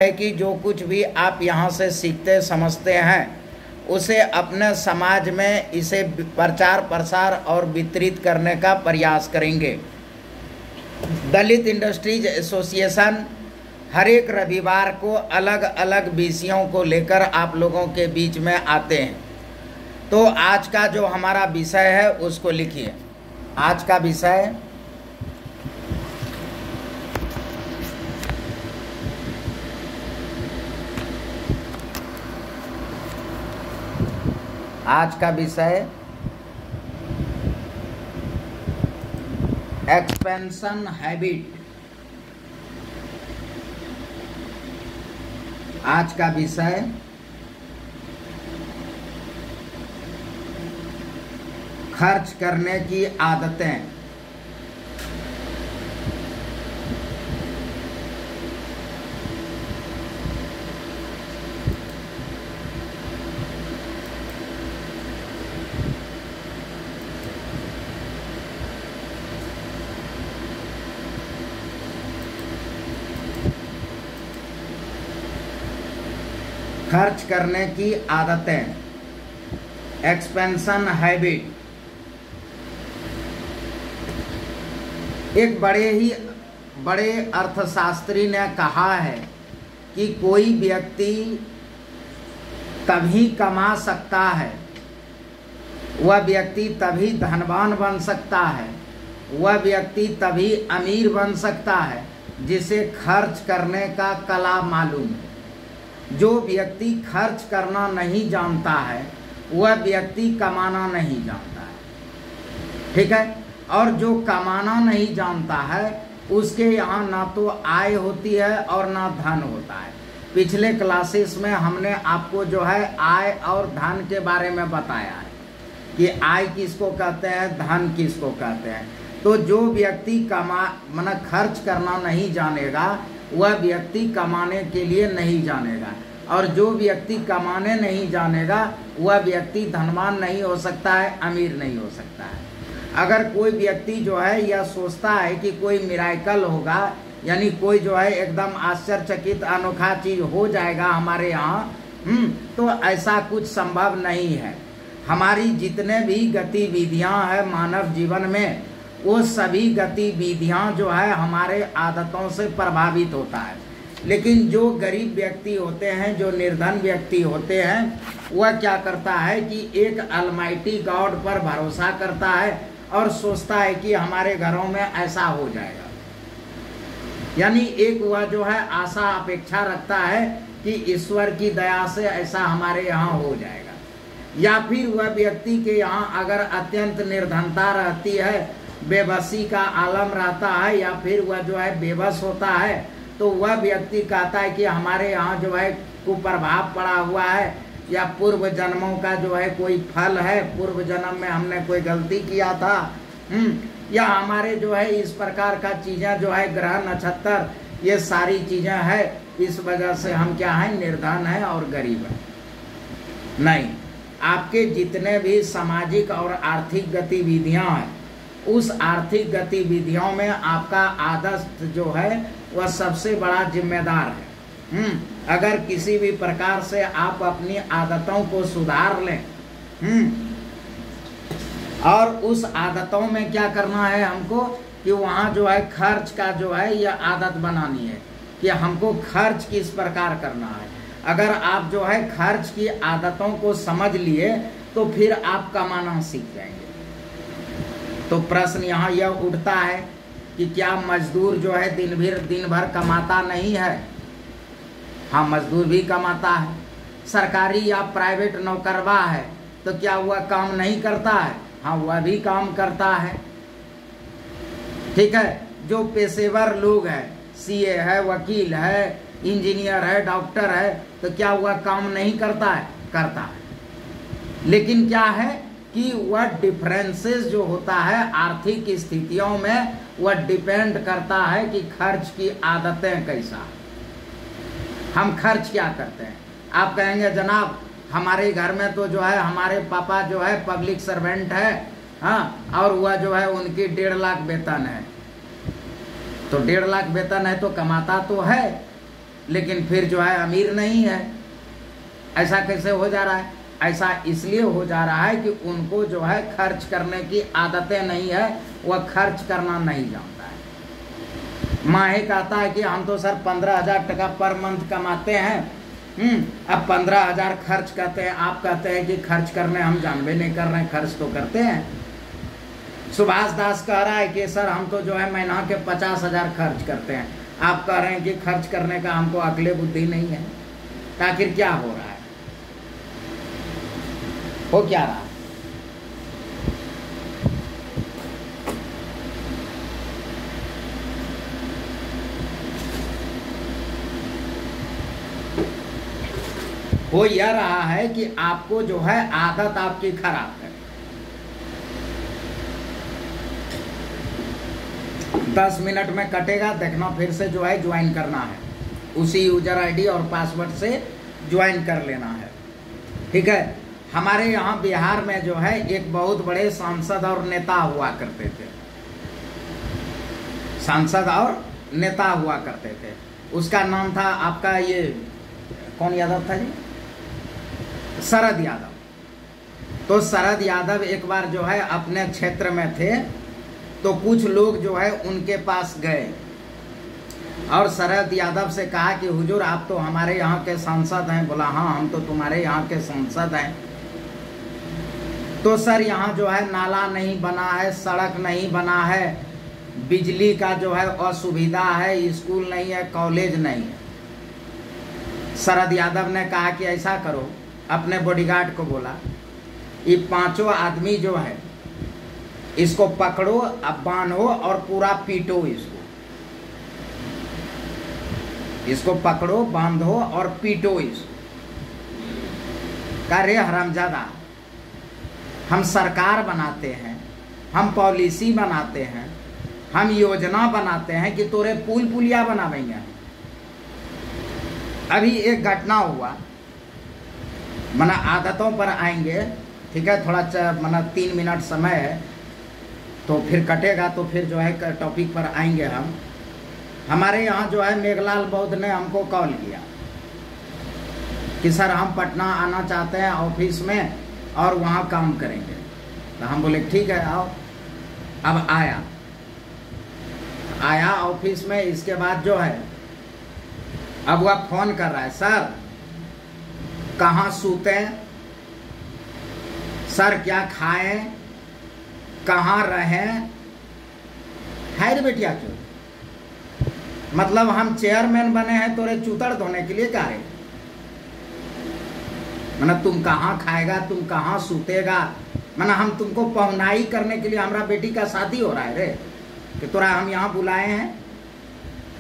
है कि जो कुछ भी आप यहाँ से सीखते समझते हैं उसे अपने समाज में इसे प्रचार प्रसार और वितरित करने का प्रयास करेंगे। दलित इंडस्ट्रीज एसोसिएशन हर एक रविवार को अलग अलग विषयों को लेकर आप लोगों के बीच में आते हैं। तो आज का जो हमारा विषय है उसको लिखिए। आज का विषय एक्सपेंशन हैबिट। आज का विषय खर्च करने की आदतें। खर्च करने की आदतें, एक्सपेंशन हैबिट। एक बड़े अर्थशास्त्री ने कहा है कि कोई व्यक्ति तभी कमा सकता है, वह व्यक्ति तभी धनवान बन सकता है, वह व्यक्ति तभी अमीर बन सकता है जिसे खर्च करने का कला मालूम है। जो व्यक्ति खर्च करना नहीं जानता है वह व्यक्ति कमाना नहीं जानता है। ठीक है। और जो कमाना नहीं जानता है उसके यहाँ ना तो आय होती है और ना धन होता है। पिछले क्लासेस में हमने आपको जो है आय और धन के बारे में बताया है कि आय किसको कहते हैं, धन किसको कहते हैं। तो जो व्यक्ति खर्च करना नहीं जानेगा वह व्यक्ति कमाने के लिए नहीं जानेगा, और जो व्यक्ति कमाने नहीं जानेगा वह व्यक्ति धनवान नहीं हो सकता है, अमीर नहीं हो सकता है। अगर कोई व्यक्ति जो है यह सोचता है कि कोई मिराकल होगा, यानी कोई जो है एकदम आश्चर्यचकित अनोखा चीज हो जाएगा हमारे यहाँ, तो ऐसा कुछ संभव नहीं है। हमारी जितने भी गतिविधियाँ हैं मानव जीवन में, वो सभी गतिविधियाँ जो है हमारे आदतों से प्रभावित होता है। लेकिन जो गरीब व्यक्ति होते हैं, जो निर्धन व्यक्ति होते हैं, वह क्या करता है कि एक अलमाइटी गॉड पर भरोसा करता है और सोचता है कि हमारे घरों में ऐसा हो जाएगा। यानी एक वह जो है आशा अपेक्षा रखता है कि ईश्वर की दया से ऐसा हमारे यहाँ हो जाएगा। या फिर वह व्यक्ति के यहाँ अगर अत्यंत निर्धनता रहती है, बेबसी का आलम रहता है, या फिर वह जो है बेबस होता है, तो वह व्यक्ति कहता है कि हमारे यहाँ जो है कुप्रभाव पड़ा हुआ है, या पूर्व जन्मों का जो है कोई फल है, पूर्व जन्म में हमने कोई गलती किया था, या हमारे जो है इस प्रकार का चीज़ें जो है ग्रह नक्षत्र, ये सारी चीज़ें है, इस वजह से हम क्या हैं, निर्धन हैं और गरीब हैं। नहीं, आपके जितने भी सामाजिक और आर्थिक गतिविधियाँ हैं, उस आर्थिक गतिविधियों में आपका आदत जो है वह सबसे बड़ा जिम्मेदार है। अगर किसी भी प्रकार से आप अपनी आदतों को सुधार लें, और उस आदतों में क्या करना है हमको कि वहाँ जो है खर्च का जो है यह आदत बनानी है कि हमको खर्च किस प्रकार करना है। अगर आप जो है खर्च की आदतों को समझ लिए तो फिर आप कमाना सीख जाएंगे। तो प्रश्न यहाँ यह उठता है कि क्या मजदूर जो है दिन भर कमाता नहीं है? हाँ, मजदूर भी कमाता है। सरकारी या प्राइवेट नौकरवा है तो क्या वह काम नहीं करता है? हाँ, वह भी काम करता है। ठीक है। जो पेशेवर लोग हैं, सीए है, वकील है, इंजीनियर है, डॉक्टर है, तो क्या वह काम नहीं करता है? करता है। लेकिन क्या है कि वह डिफरेंसेस जो होता है आर्थिक स्थितियों में, वह डिपेंड करता है कि खर्च की आदतें कैसा, हम खर्च क्या करते हैं। आप कहेंगे जनाब हमारे घर में तो जो है हमारे पापा जो है पब्लिक सर्वेंट है, हाँ, और वह जो है उनकी 1.5 लाख वेतन है। तो 1.5 लाख वेतन है तो कमाता तो है, लेकिन फिर जो है अमीर नहीं है। ऐसा कैसे हो जा रहा है? ऐसा इसलिए हो जा रहा है कि उनको जो है खर्च करने की आदतें नहीं है, वह खर्च करना नहीं जानता है। माहे कहता है कि हम तो सर 15,000 टका पर मंथ कमाते हैं, अब 15,000 खर्च करते हैं। आप कहते हैं कि खर्च करने हम जानबे नहीं कर रहे हैं, खर्च तो करते हैं। सुभाष दास कह रहा है कि सर हम तो जो है महीना के 50,000 खर्च करते हैं। आप कह रहे हैं कि खर्च करने का हमको अकले बुद्धि नहीं है। आखिर क्या हो रहा है? हो क्या रहा है? हो यह रहा है कि आपको जो है आदत आपकी खराब है। 10 मिनट में कटेगा, देखना, फिर से जो है ज्वाइन करना है, उसी यूजर आईडी और पासवर्ड से ज्वाइन कर लेना है। ठीक है। हमारे यहाँ बिहार में जो है एक बहुत बड़े सांसद और नेता हुआ करते थे। सांसद और नेता हुआ करते थे। उसका नाम था आपका ये कौन यादव था जी? शरद यादव। तो शरद यादव एक बार जो है अपने क्षेत्र में थे, तो कुछ लोग जो है उनके पास गए और शरद यादव से कहा कि हुजूर आप तो हमारे यहाँ के सांसद हैं। बोला हाँ हम तो तुम्हारे यहाँ के सांसद हैं। तो सर यहाँ जो है नाला नहीं बना है, सड़क नहीं बना है, बिजली का जो है असुविधा है, स्कूल नहीं है, कॉलेज नहीं है। शरद यादव ने कहा कि ऐसा करो, अपने बॉडीगार्ड को बोला, ये 5 आदमी जो है इसको पकड़ो, अब बांधो और पूरा पीटो इसको पकड़ो, बांधो और पीटो इसको। कह रे हरामजादा, हम सरकार बनाते हैं, हम पॉलिसी बनाते हैं, हम योजना बनाते हैं कि तोरे पुल पुलिया बनावेंगे। अभी एक घटना हुआ, मना आदतों पर आएंगे, ठीक है, थोड़ा मना 3 मिनट समय है तो फिर कटेगा, तो फिर जो है टॉपिक पर आएंगे हम। हमारे यहाँ जो है मेघलाल बौद्ध ने हमको कॉल किया कि सर हम पटना आना चाहते हैं ऑफिस में और वहाँ काम करेंगे। तो हम बोले ठीक है आओ। अब आया ऑफिस में। इसके बाद जो है अब वह फोन कर रहा है, सर कहाँ सूते, सर क्या खाएं, कहाँ रहें। है रे बेटिया क्यों? मतलब हम चेयरमैन बने हैं तोरे चूतड़ धोने के लिए क्या रे? मतलब तुम कहाँ खाएगा, तुम कहाँ सूतेगा, मतलब हम तुमको पहुनाई करने के लिए, हमारा बेटी का शादी हो रहा है रे कि तोरा हम यहाँ बुलाए हैं?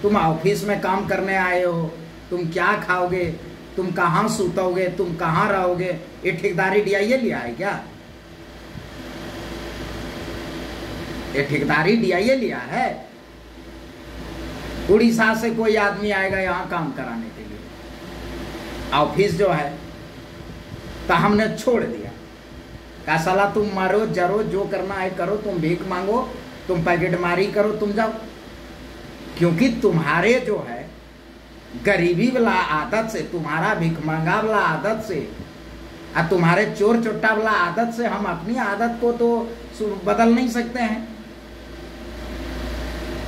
तुम ऑफिस में काम करने आए हो, तुम क्या खाओगे, तुम कहाँ सूतोगे, तुम कहाँ रहोगे? ये ठेकेदारी डीआईए लिया है क्या? ये ठेकेदारी डीआईए लिया है? उड़ीसा से कोई आदमी आएगा यहाँ काम कराने के लिए, ऑफिस जो है, तो हमने छोड़ दिया। कहा साला तुम मारो जरो, जो करना है करो, तुम भीख मांगो, तुम पैकेट मारी करो, तुम जाओ। क्योंकि तुम्हारे जो है गरीबी वाला आदत से, तुम्हारा भिख मांगा वाला आदत से और तुम्हारे चोर चोट्टा वाला आदत से हम अपनी आदत को तो बदल नहीं सकते हैं।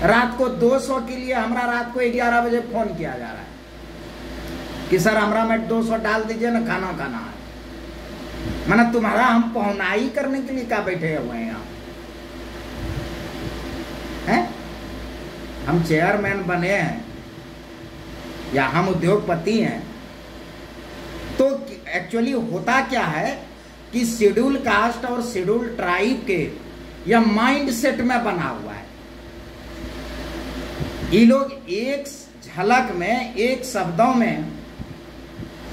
रात को 200 के लिए हमरा रात को 11 बजे फोन किया जा रहा है कि सर हमरा में 200 डाल दीजिए ना, खाना खाना है। मतलब तुम्हारा हम पहुनाई करने के लिए क्या बैठे हुए हैं यहाँ? हैं? हम चेयरमैन बने हैं या हम उद्योगपति हैं, तो एक्चुअली होता क्या है कि शेड्यूल कास्ट और शेड्यूल ट्राइब के यह माइंड सेट में बना हुआ है। ये लोग एक झलक में, एक शब्दों में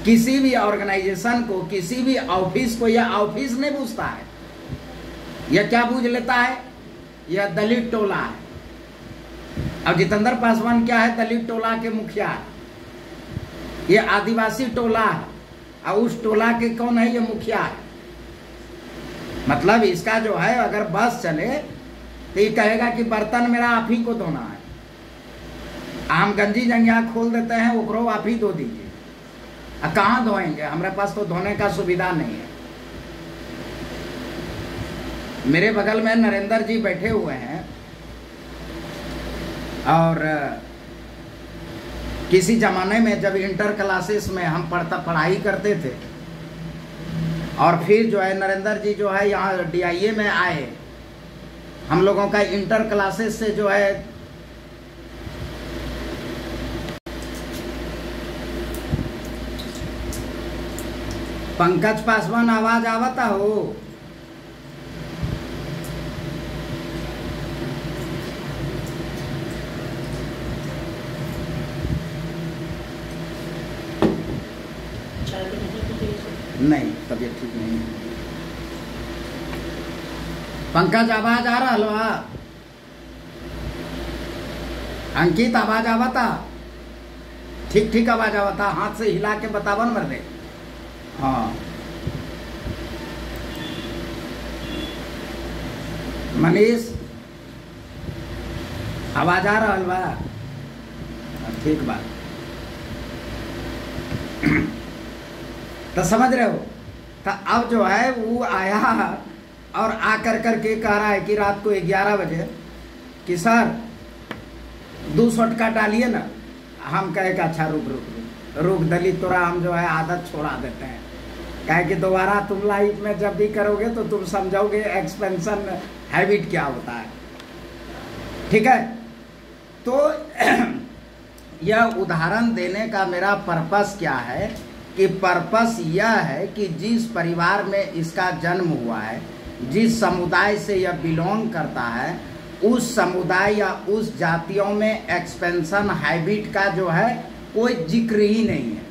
किसी भी ऑर्गेनाइजेशन को, किसी भी ऑफिस को, यह ऑफिस नहीं पूछता है। यह क्या बूझ लेता है? यह दलित टोला है। अब जितेंद्र पासवान क्या है? दलित टोला के मुखिया है। यह आदिवासी टोला है और उस टोला के कौन है? ये मुखिया है। मतलब इसका जो है अगर बस चले तो ये कहेगा कि बर्तन मेरा आप ही को धोना है। हम गंजी जंगिया खोल देते हैं, ओकरो आप ही धो दीजिए। कहाँ धोएंगे, हमारे पास तो धोने का सुविधा नहीं है। मेरे बगल में नरेंद्र जी बैठे हुए हैं और किसी जमाने में जब इंटर क्लासेस में हम पढ़ाई करते थे और फिर जो है नरेंद्र जी जो है यहाँ DIA में आए, हम लोगों का इंटर क्लासेस से जो है पंकज पासवान आवाज आवता हो। नहीं, तबीयत ठीक नहीं है। पंकज आवाज आ रहा है? अंकित आवाज आवता? ठीक ठीक आवाज आवता, हाथ से हिला के बतावन मर दे। हाँ मनीष आवाज आ रहा बा? ठीक बात। तो समझ रहे हो? तो अब जो है वो आया और आकर करके कह रहा है कि रात को 11 बजे कि सर 2 शॉटकट डालिए ना। हम कहे कि अच्छा रुक दलित तोरा हम जो है आदत छोड़ा देते हैं, कहे कि दोबारा तुम लाइफ में जब भी करोगे तो तुम समझोगे एक्सपेंशन हैबिट क्या होता है। ठीक है, तो यह उदाहरण देने का मेरा पर्पस क्या है कि पर्पस यह है कि जिस परिवार में इसका जन्म हुआ है, जिस समुदाय से यह बिलोंग करता है, उस समुदाय या उस जातियों में एक्सपेंशन हैबिट का जो है कोई जिक्र ही नहीं है।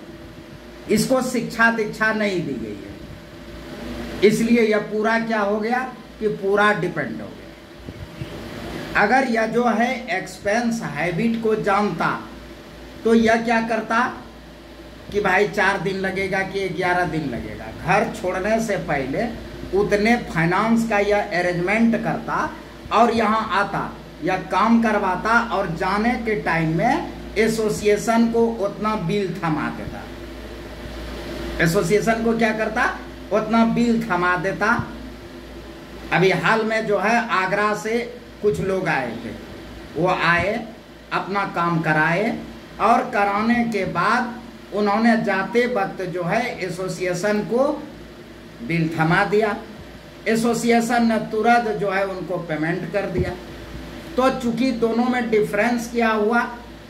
इसको शिक्षा दीक्षा नहीं दी गई है, इसलिए यह पूरा क्या हो गया कि पूरा डिपेंड हो गया। अगर यह जो है एक्सपेंस हैबिट को जानता तो यह क्या करता कि भाई 4 दिन लगेगा कि 11 दिन लगेगा, घर छोड़ने से पहले उतने फाइनेंस का यह अरेंजमेंट करता और यहाँ आता या काम करवाता और जाने के टाइम में एसोसिएशन को उतना बिल थमा देता। एसोसिएशन को क्या करता? उतना बिल थमा देता। अभी हाल में जो है आगरा से कुछ लोग आए थे, वो आए अपना काम कराए और कराने के बाद उन्होंने जाते वक्त जो है एसोसिएशन को बिल थमा दिया। एसोसिएशन ने तुरंत जो है उनको पेमेंट कर दिया। तो चूंकि दोनों में डिफरेंस क्या हुआ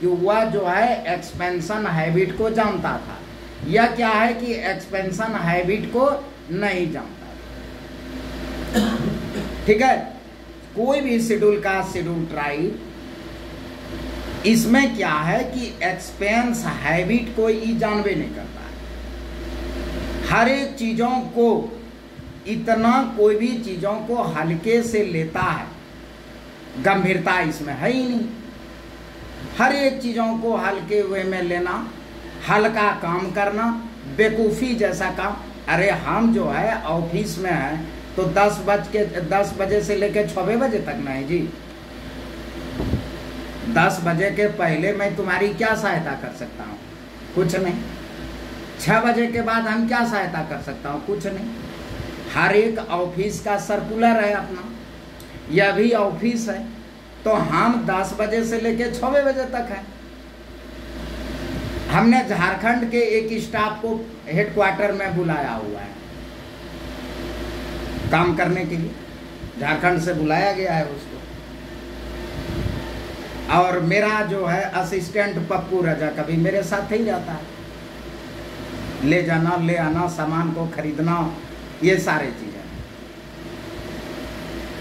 कि वह जो है एक्सपेंशन हैबिट को जानता था, यह क्या है कि एक्सपेंशन हैबिट को नहीं जानता। ठीक है, कोई भी शेड्यूल का शेड्यूल ट्राइब, इसमें क्या है कि एक्सपेंस हैबिट को ही जानवे नहीं करता है। हर एक चीजों को इतना, कोई भी चीजों को हल्के से लेता है, गंभीरता इसमें है ही नहीं। हर एक चीजों को हल्के वे में लेना, हल्का काम करना, बेवकूफ़ी जैसा काम। अरे हम जो है ऑफिस में है तो 10 बजे से लेकर 6 बजे तक नहीं जी। 10 बजे के पहले मैं तुम्हारी क्या सहायता कर सकता हूँ? कुछ नहीं। 6 बजे के बाद हम क्या सहायता कर सकता हूँ? कुछ नहीं। हर एक ऑफिस का सर्कुलर है अपना, यह भी ऑफिस है, तो हम 10 बजे से लेकर 6 बजे तक है। हमने झारखंड के एक स्टाफ को हेडक्वार्टर में बुलाया हुआ है काम करने के लिए, झारखंड से बुलाया गया है उसको। और मेरा जो है असिस्टेंट पप्पू रजा कभी मेरे साथ ही रहता है, ले जाना ले आना, सामान को खरीदना, ये सारे चीजें।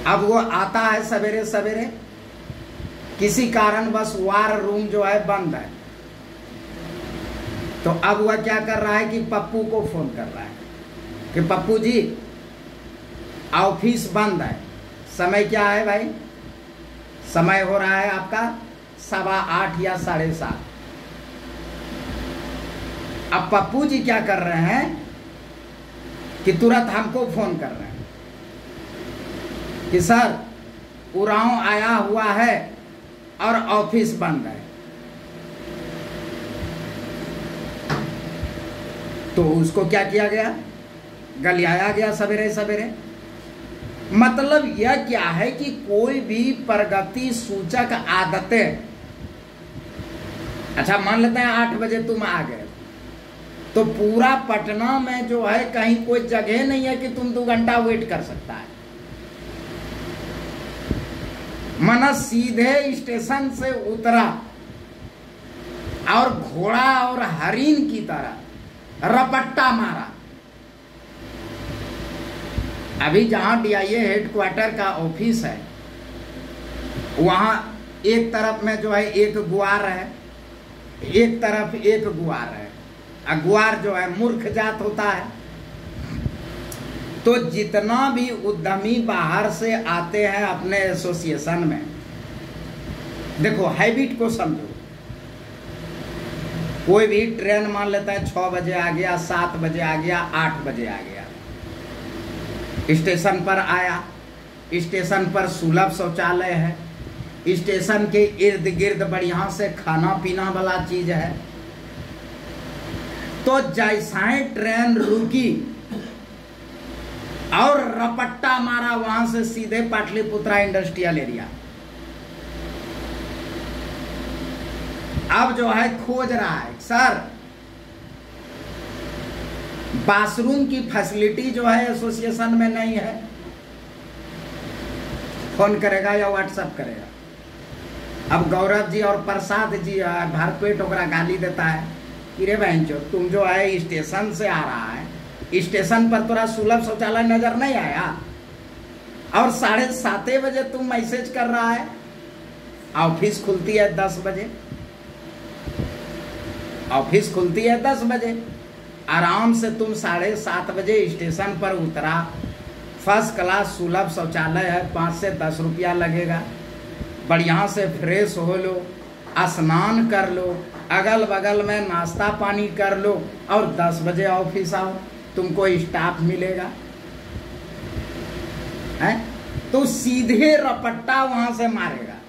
अब वो आता है सवेरे सवेरे, किसी कारण बस वार रूम जो है बंद है, तो अब वह क्या कर रहा है कि पप्पू को फोन कर रहा है कि पप्पू जी ऑफिस बंद है। समय क्या है भाई? समय हो रहा है आपका 7:15 या 7:30। अब पप्पू जी क्या कर रहे हैं कि तुरंत हमको फोन कर रहे हैं कि सर उरांव आया हुआ है और ऑफिस बंद है। तो उसको क्या किया गया, गलियाया गया सवेरे सवेरे। मतलब यह क्या है कि कोई भी प्रगति सूचक आदतें, अच्छा मान लेते हैं 8 बजे तुम आ गए, तो पूरा पटना में जो है कहीं कोई जगह नहीं है कि तुम 2 घंटा वेट कर सकता है। मन सीधे स्टेशन से उतरा और घोड़ा और हरिन की तरह रपट्टा मारा। अभी जहां DIA हेडक्वार्टर का ऑफिस है, वहां एक तरफ में जो है एक गुआर है, एक तरफ एक गुआर है। गुआर जो है मूर्ख जात होता है। तो जितना भी उद्यमी बाहर से आते हैं अपने एसोसिएशन में, देखो हैबिट को समझो। कोई भी ट्रेन मान लेता है 6 बजे आ गया, 7 बजे आ गया, 8 बजे आ गया, स्टेशन पर आया, स्टेशन पर सुलभ शौचालय है, स्टेशन के इर्द गिर्द बढ़िया से खाना पीना वाला चीज है। तो जैसा ही ट्रेन रुकी और रपट्टा मारा, वहां से सीधे पाटलिपुत्रा इंडस्ट्रियल एरिया। अब जो है खोज रहा है, सर बाथरूम की फैसिलिटी जो है एसोसिएशन में नहीं है। फोन करेगा या व्हाट्सएप करेगा। अब गौरव जी और प्रसाद जी भरपेट ओकरा गाली देता है कि रे बहन चो, तुम जो है स्टेशन से आ रहा है, स्टेशन पर तोरा सुलभ शौचालय नजर नहीं आया और 7:30 बजे तुम मैसेज कर रहा है। ऑफिस खुलती है 10 बजे, ऑफिस खुलती है 10 बजे। आराम से तुम 7:30 बजे स्टेशन पर उतरा, फर्स्ट क्लास सुलभ शौचालय है, 5 से 10 रुपया लगेगा। बढ़िया से फ्रेश हो लो, स्नान कर लो, अगल बगल में नाश्ता पानी कर लो और 10 बजे ऑफिस आओ, तुमको स्टाफ मिलेगा है। तो सीधे रपट्टा वहां से मारेगा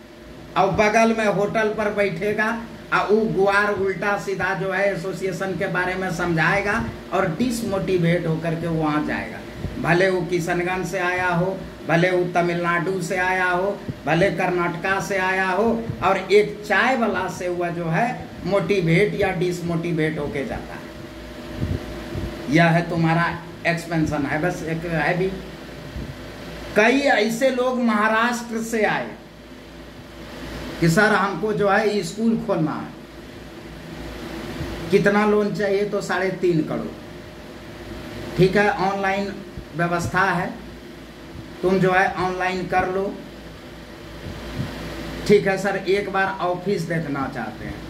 और बगल में होटल पर बैठेगा और वो गुआर उल्टा सीधा जो है एसोसिएशन के बारे में समझाएगा और डिसमोटिवेट होकर के वहां जाएगा। भले वो किशनगंज से आया हो, भले वो तमिलनाडु से आया हो, भले कर्नाटका से आया हो, और एक चाय वाला से हुआ जो है मोटिवेट या डिसमोटिवेट होके जाता है। यह है तुम्हारा एक्सपेंशन है। बस एक है भी, कई ऐसे लोग महाराष्ट्र से आए कि सर हमको जो है स्कूल खोलना है, कितना लोन चाहिए, तो 3.5 करोड़। ठीक है, ऑनलाइन व्यवस्था है, तुम जो है ऑनलाइन कर लो। ठीक है सर, एक बार ऑफिस देखना चाहते हैं,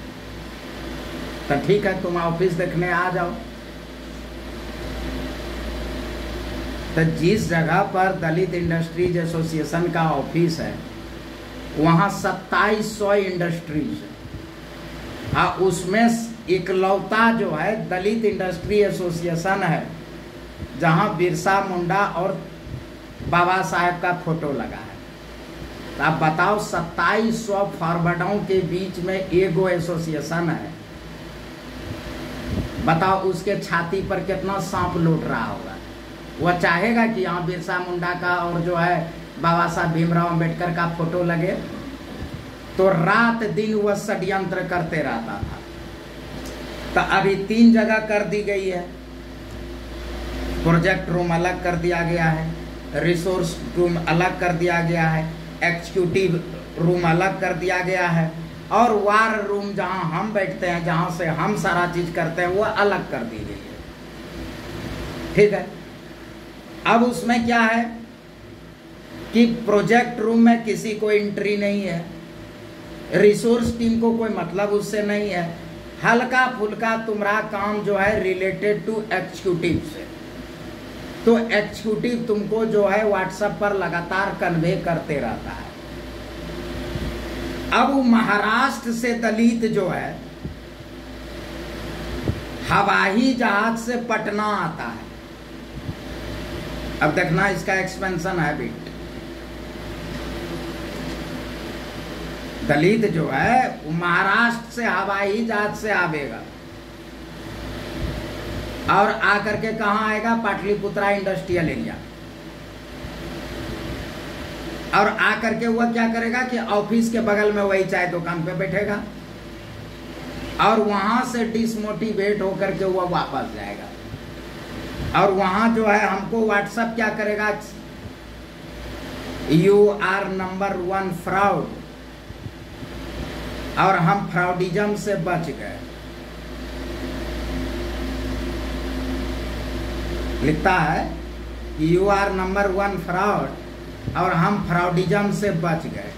तो ठीक है तुम ऑफिस देखने आ जाओ। तो जिस जगह पर दलित इंडस्ट्रीज एसोसिएशन का ऑफिस है, वहाँ 2700 इंडस्ट्रीज है, और उसमें इकलौता जो है दलित इंडस्ट्री एसोसिएशन है जहाँ बिरसा मुंडा और बाबा साहेब का फोटो लगा है। तो आप बताओ, 2700 फॉरवर्डों के बीच में एगो एसोसिएशन है, बताओ उसके छाती पर कितना सांप लौट रहा होगा। वह चाहेगा कि यहाँ बिरसा मुंडा का और जो है बाबा साहब भीमराव अंबेडकर का फोटो लगे, तो रात दिन वह षड्यंत्र करते रहता था। तो अभी 3 जगह कर दी गई है, प्रोजेक्ट रूम अलग कर दिया गया है, रिसोर्स रूम अलग कर दिया गया है, एग्जीक्यूटिव रूम अलग कर दिया गया है, और वार रूम जहां हम बैठते हैं, जहां से हम सारा चीज करते हैं, वह अलग कर दी गई है। ठीक है, अब उसमें क्या है कि प्रोजेक्ट रूम में किसी को एंट्री नहीं है, रिसोर्स टीम को कोई मतलब उससे नहीं है, हल्का फुल्का तुम्हारा काम जो है रिलेटेड टू एग्जीक्यूटिव से। तो एग्जीक्यूटिव तुमको जो है व्हाट्सएप पर लगातार कन्वे करते रहता है। अब महाराष्ट्र से दलित जो है हवाई जहाज से पटना आता है। अब देखना इसका एक्सपेंशन है भी। दलित जो है महाराष्ट्र से हवाई जहाज से आवेगा और आकर के कहाँ आएगा? Pataliputra industrial area. और आकर के वह क्या करेगा कि ऑफिस के बगल में वही चाय दुकान पे बैठेगा और वहां से डिसमोटिवेट होकर के वह वापस जाएगा। और वहां जो है हमको व्हाट्सएप क्या करेगा? You are number 1 fraud. और हम फ्रॉडिज्म से बच गए। लिखता है यू आर नंबर 1 फ्रॉड और हम फ्रॉडिज्म से बच गए।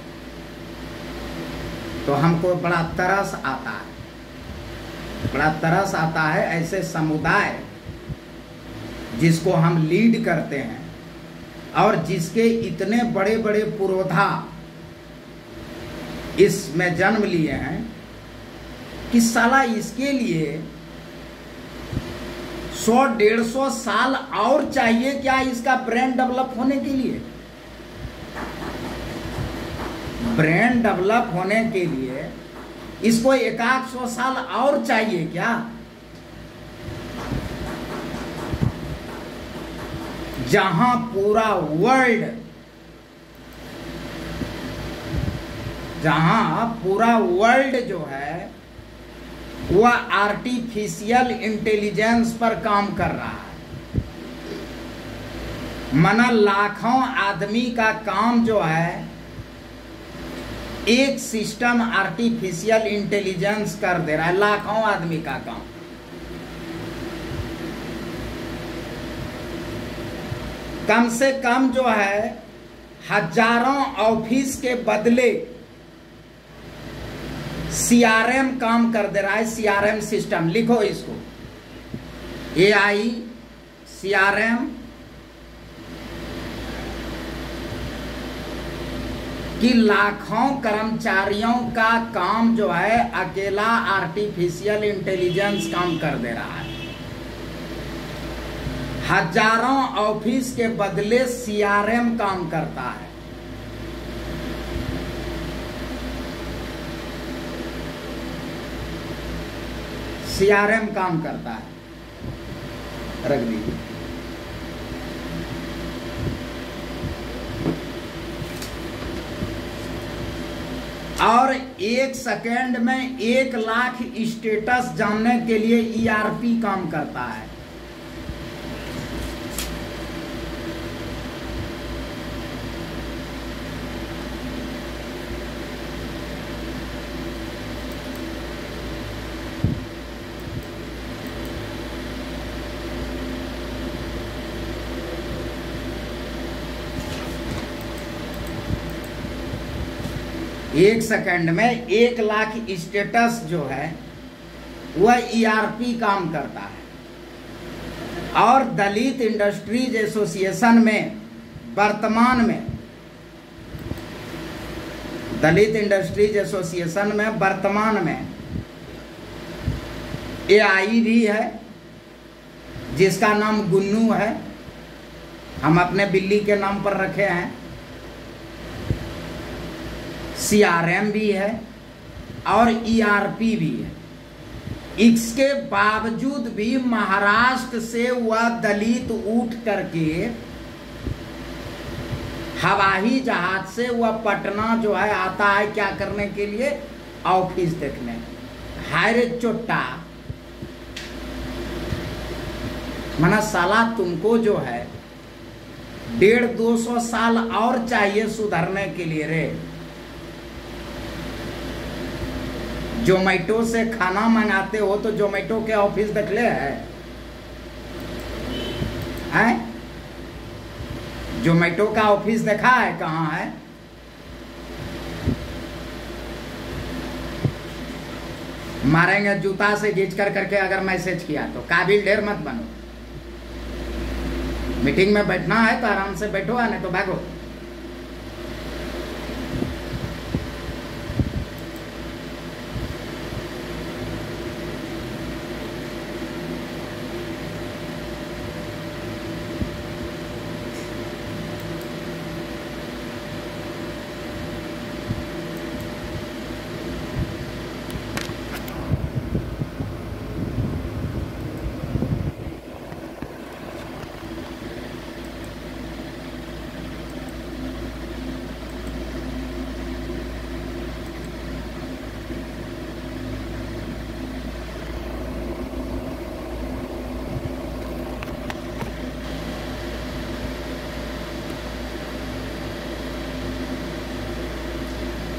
तो हमको बड़ा तरस आता है, बड़ा तरस आता है ऐसे समुदाय जिसको हम लीड करते हैं और जिसके इतने बड़े बड़े पुरोधा इसमें जन्म लिए हैं कि साला इसके लिए 100-150 साल और चाहिए क्या इसका ब्रेन डेवलप होने के लिए? ब्रेन डेवलप होने के लिए इसको 100 साल और चाहिए क्या? जहां पूरा वर्ल्ड जो है वह आर्टिफिशियल इंटेलिजेंस पर काम कर रहा है। मना लाखों आदमी का काम जो है एक सिस्टम आर्टिफिशियल इंटेलिजेंस कर दे रहा है, लाखों आदमी का काम। कम से कम जो है हजारों ऑफिस के बदले सीआरएम काम कर दे रहा है। सीआरएम सिस्टम लिखो इसको, एआई सीआरएम कि लाखों कर्मचारियों का काम जो है अकेला आर्टिफिशियल इंटेलिजेंस काम कर दे रहा है। हजारों ऑफिस के बदले सीआरएम काम करता है। सीआरएम काम करता है। रख दीजिए। और 1 सेकेंड में 1 लाख स्टेटस जानने के लिए ईआरपी काम करता है। एक सेकंड में 1 लाख स्टेटस जो है वह ईआरपी काम करता है। और दलित इंडस्ट्रीज एसोसिएशन में वर्तमान में एआई भी है जिसका नाम गुन्नू है, हम अपने बिल्ली के नाम पर रखे हैं। सीआरएम भी है और ईआरपी भी है। इसके बावजूद भी महाराष्ट्र से वह दलित उठ करके हवाई जहाज से वह पटना जो है आता है क्या करने के लिए? ऑफिस देखने। हायरे चोट्टा, मना साला तुमको जो है 150-200 साल और चाहिए सुधरने के लिए रे। जोमेटो से खाना मंगाते हो तो जोमेटो के ऑफिस देख ले है? जोमेटो का ऑफिस देखा है? कहाँ है? मारेंगे जूता से घींच कर करके अगर मैसेज किया तो। काबिल ढेर मत बनो। मीटिंग में बैठना है तो आराम से बैठो, नहीं तो भागो।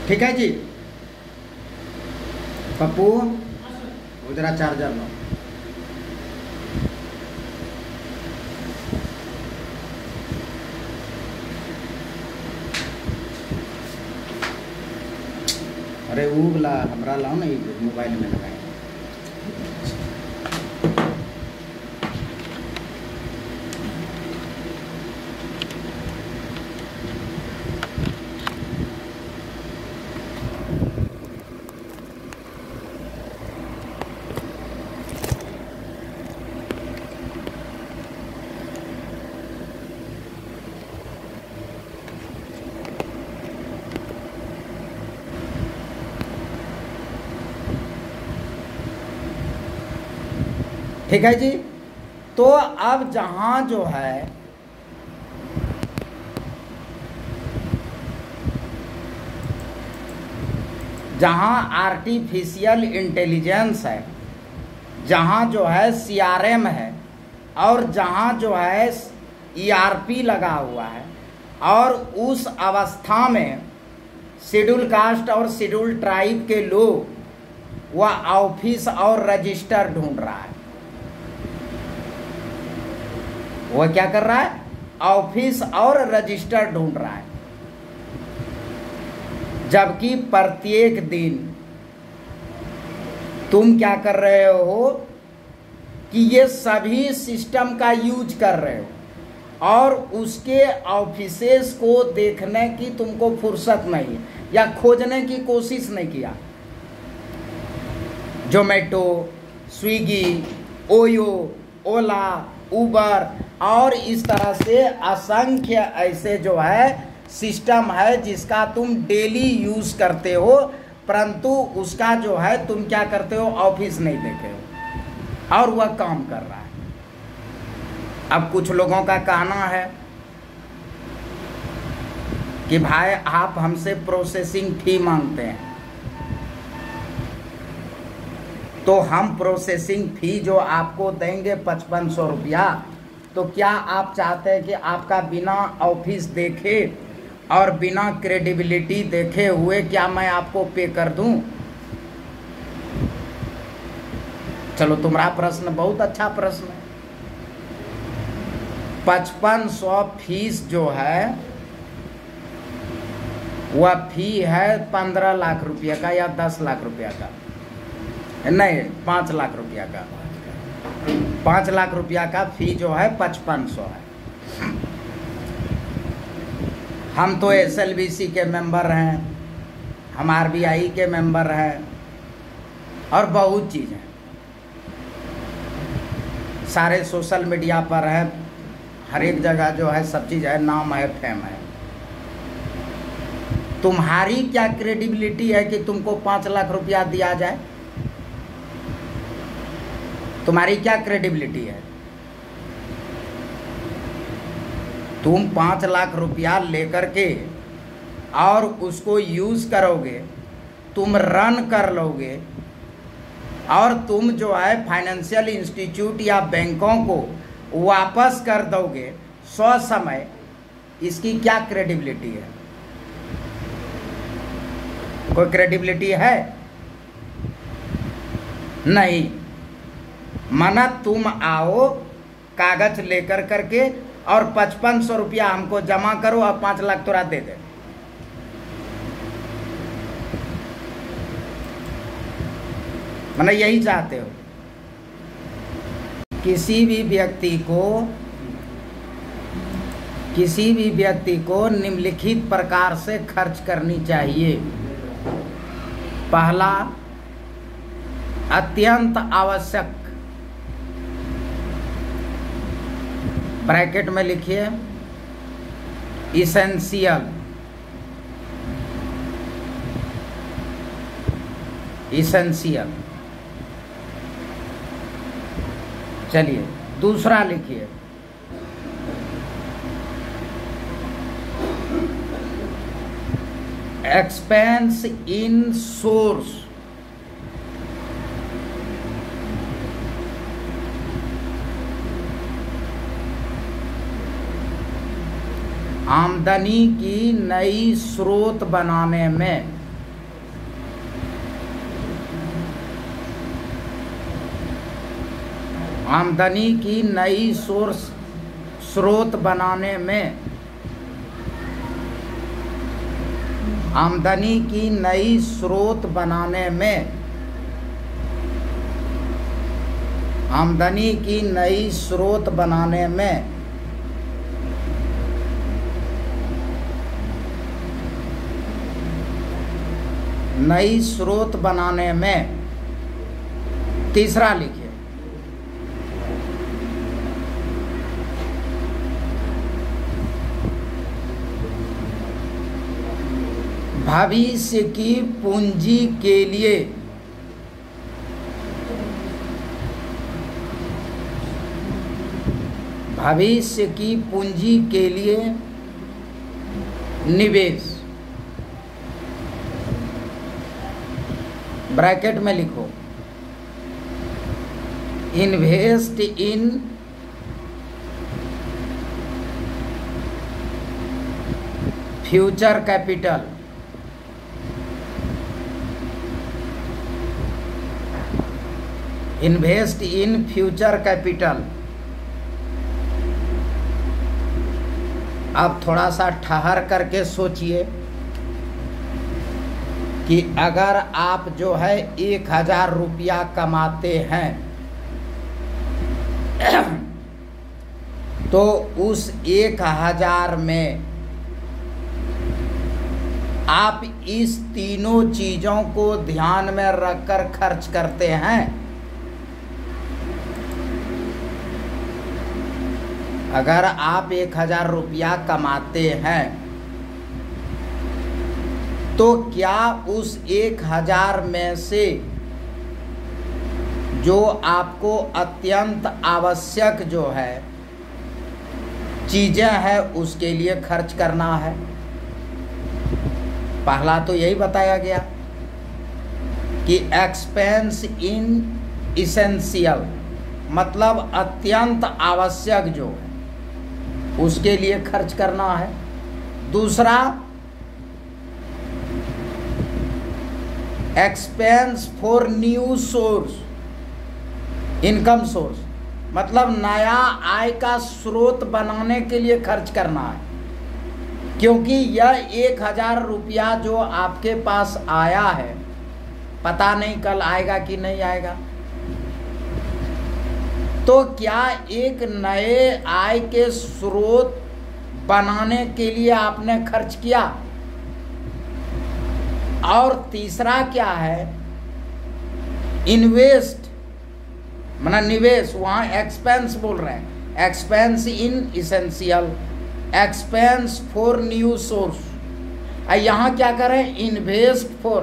ठीक है जी। पप्पू वो जरा चार्जर लो। अरे वो वाला हमरा लाओ ना, मोबाइल में लगाए। ठीक है जी। तो अब जहां जो है जहां आर्टिफिशियल इंटेलिजेंस है, जहां जो है सीआरएम है, और जहां जो है ईआरपी लगा हुआ है, और उस अवस्था में शेड्यूल कास्ट और शेड्यूल ट्राइब के लोग वह ऑफिस और रजिस्टर ढूंढ रहा है। वह क्या कर रहा है? ऑफिस और रजिस्टर ढूंढ रहा है। जबकि प्रत्येक दिन तुम क्या कर रहे हो कि ये सभी सिस्टम का यूज कर रहे हो और उसके ऑफिसेस को देखने की तुमको फुर्सत नहीं या खोजने की कोशिश नहीं किया। जोमेटो, स्विगी, ओयो, ओला, उबर और इस तरह से असंख्य ऐसे जो है सिस्टम है जिसका तुम डेली यूज करते हो, परंतु उसका जो है तुम क्या करते हो? ऑफिस नहीं देखे हो और वह काम कर रहा है। अब कुछ लोगों का कहना है कि भाई आप हमसे प्रोसेसिंग फी मांगते हैं, तो हम प्रोसेसिंग फी जो आपको देंगे 5500 रुपया, तो क्या आप चाहते हैं कि आपका बिना ऑफिस देखे और बिना क्रेडिबिलिटी देखे हुए क्या मैं आपको पे कर दूं? चलो, तुम्हारा प्रश्न बहुत अच्छा प्रश्न है। 5500 फीस जो है वह फी है 15 लाख रुपया का या 10 लाख रुपया का, नहीं 5 लाख रुपया का। 5 लाख रुपया का फी जो है 5500 है। हम तो एसएलबीसी के मेंबर हैं, हम आरबीआई के मेंबर हैं और बहुत चीज़ हैं, सारे सोशल मीडिया पर है, हर एक जगह जो है सब चीज़ है, नाम है, फेम है। तुम्हारी क्या क्रेडिबिलिटी है कि तुमको 5 लाख रुपया दिया जाए? तुम्हारी क्या क्रेडिबिलिटी है? तुम 5 लाख रुपया लेकर के और उसको यूज करोगे, तुम रन कर लोगे और तुम जो है फाइनेंशियल इंस्टीट्यूट या बैंकों को वापस कर दोगे समय, इसकी क्या क्रेडिबिलिटी है? कोई क्रेडिबिलिटी है? नहीं। माना तुम आओ कागज लेकर करके और 5500 रुपया हमको जमा करो और 5 लाख तुरा दे दे। माना यही चाहते हो? किसी भी व्यक्ति को निम्नलिखित प्रकार से खर्च करनी चाहिए। पहला, अत्यंत आवश्यक, ब्रैकेट में लिखिए इसेंशियल, इसेंशियल। चलिए दूसरा लिखिए एक्सपेंस इन सोर्स, आमदनी की नई स्रोत बनाने में आमदनी की नई स्रोत बनाने में, आमदनी की नई स्रोत बनाने में, आमदनी की नई स्रोत बनाने में नई स्रोत बनाने में, तीसरा लिखिए, भविष्य की पूंजी के लिए, भविष्य की पूंजी के लिए निवेश, ब्रैकेट में लिखो, invest in future capital, invest in future capital. अब थोड़ा सा ठहर करके सोचिए कि अगर आप जो है 1000 रुपया कमाते हैं तो उस 1000 में आप इस तीनों चीजों को ध्यान में रखकर खर्च करते हैं। अगर आप 1000 रुपया कमाते हैं तो क्या उस 1000 में से जो आपको अत्यंत आवश्यक जो है चीजें हैं उसके लिए खर्च करना है? पहला तो यही बताया गया कि एक्सपेंस इन इसेंशियल, मतलब अत्यंत आवश्यक जो है उसके लिए खर्च करना है। दूसरा, expense for new source, income source, मतलब नया आय का स्रोत बनाने के लिए खर्च करना है, क्योंकि यह 1000 रुपया जो आपके पास आया है पता नहीं कल आएगा कि नहीं आएगा। तो क्या एक नए आय के स्रोत बनाने के लिए आपने खर्च किया? और तीसरा क्या है, इन्वेस्ट माना निवेश, वहां एक्सपेंस बोल रहे हैं, expense in essential, expense for new source, यहां क्या करें, इन्वेस्ट फॉर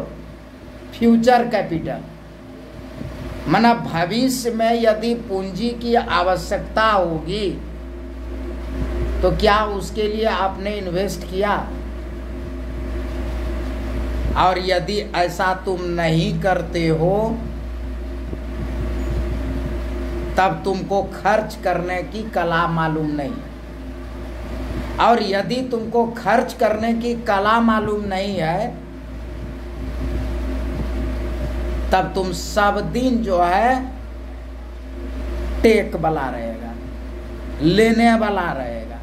फ्यूचर कैपिटल, माना भविष्य में यदि पूंजी की आवश्यकता होगी तो क्या उसके लिए आपने इन्वेस्ट किया? और यदि ऐसा तुम नहीं करते हो तब तुमको खर्च करने की कला मालूम नहीं। और यदि तुमको खर्च करने की कला मालूम नहीं है तब तुम सब दिन जो है टेक वाला रहेगा, लेने वाला रहेगा,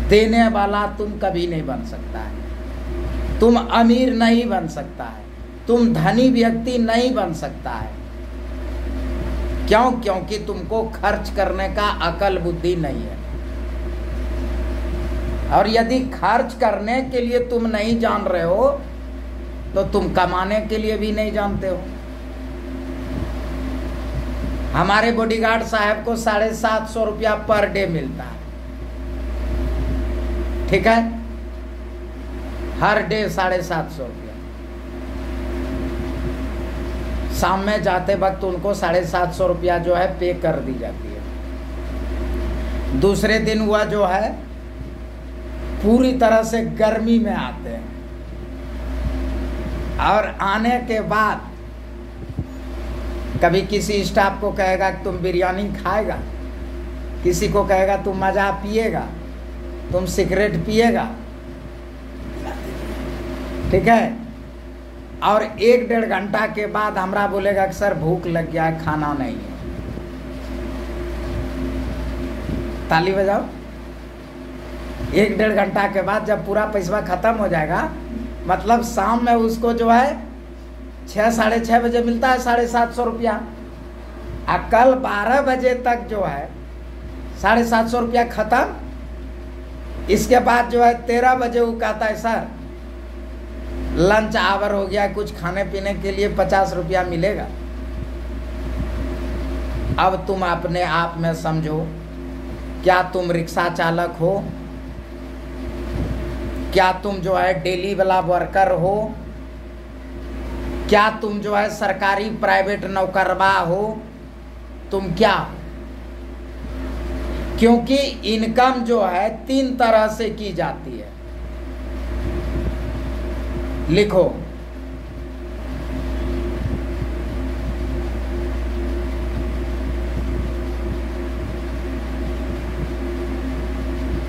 देने वाला तुम कभी नहीं बन सकता है। तुम अमीर नहीं बन सकता है, तुम धनी व्यक्ति नहीं बन सकता है। क्यों? क्योंकि तुमको खर्च करने का अकल बुद्धि नहीं है। और यदि खर्च करने के लिए तुम नहीं जान रहे हो तो तुम कमाने के लिए भी नहीं जानते हो। हमारे बॉडीगार्ड साहब को 750 रुपया पर डे मिलता है, ठीक है, हर डे 750 रुपया। शाम में जाते वक्त उनको 750 रुपया जो है पे कर दी जाती है। दूसरे दिन हुआ जो है पूरी तरह से गर्मी में आते हैं और आने के बाद कभी किसी स्टाफ को कहेगा कि तुम बिरयानी खाएगा, किसी को कहेगा तुम मजा पिएगा, तुम सिगरेट पिएगा, ठीक है, और 1-1.5 घंटा के बाद हमरा बोलेगा कि सर भूख लग गया है, खाना नहीं है। ताली बजाओ। 1-1.5 घंटा के बाद जब पूरा पैसा खत्म हो जाएगा, मतलब शाम में उसको जो है 6-6:30 बजे मिलता है 750 रुपया, और कल 12 बजे तक जो है 750 रुपया खत्म। इसके बाद जो है 13 बजे वो कहता है सर लंच आवर हो गया, कुछ खाने पीने के लिए 50 रुपया मिलेगा। अब तुम अपने आप में समझो, क्या तुम रिक्शा चालक हो, क्या तुम जो है डेली वाला वर्कर हो, क्या तुम जो है सरकारी प्राइवेट नौकरवा हो, तुम क्या हो? क्योंकि इनकम जो है 3 तरह से की जाती है। लिखो,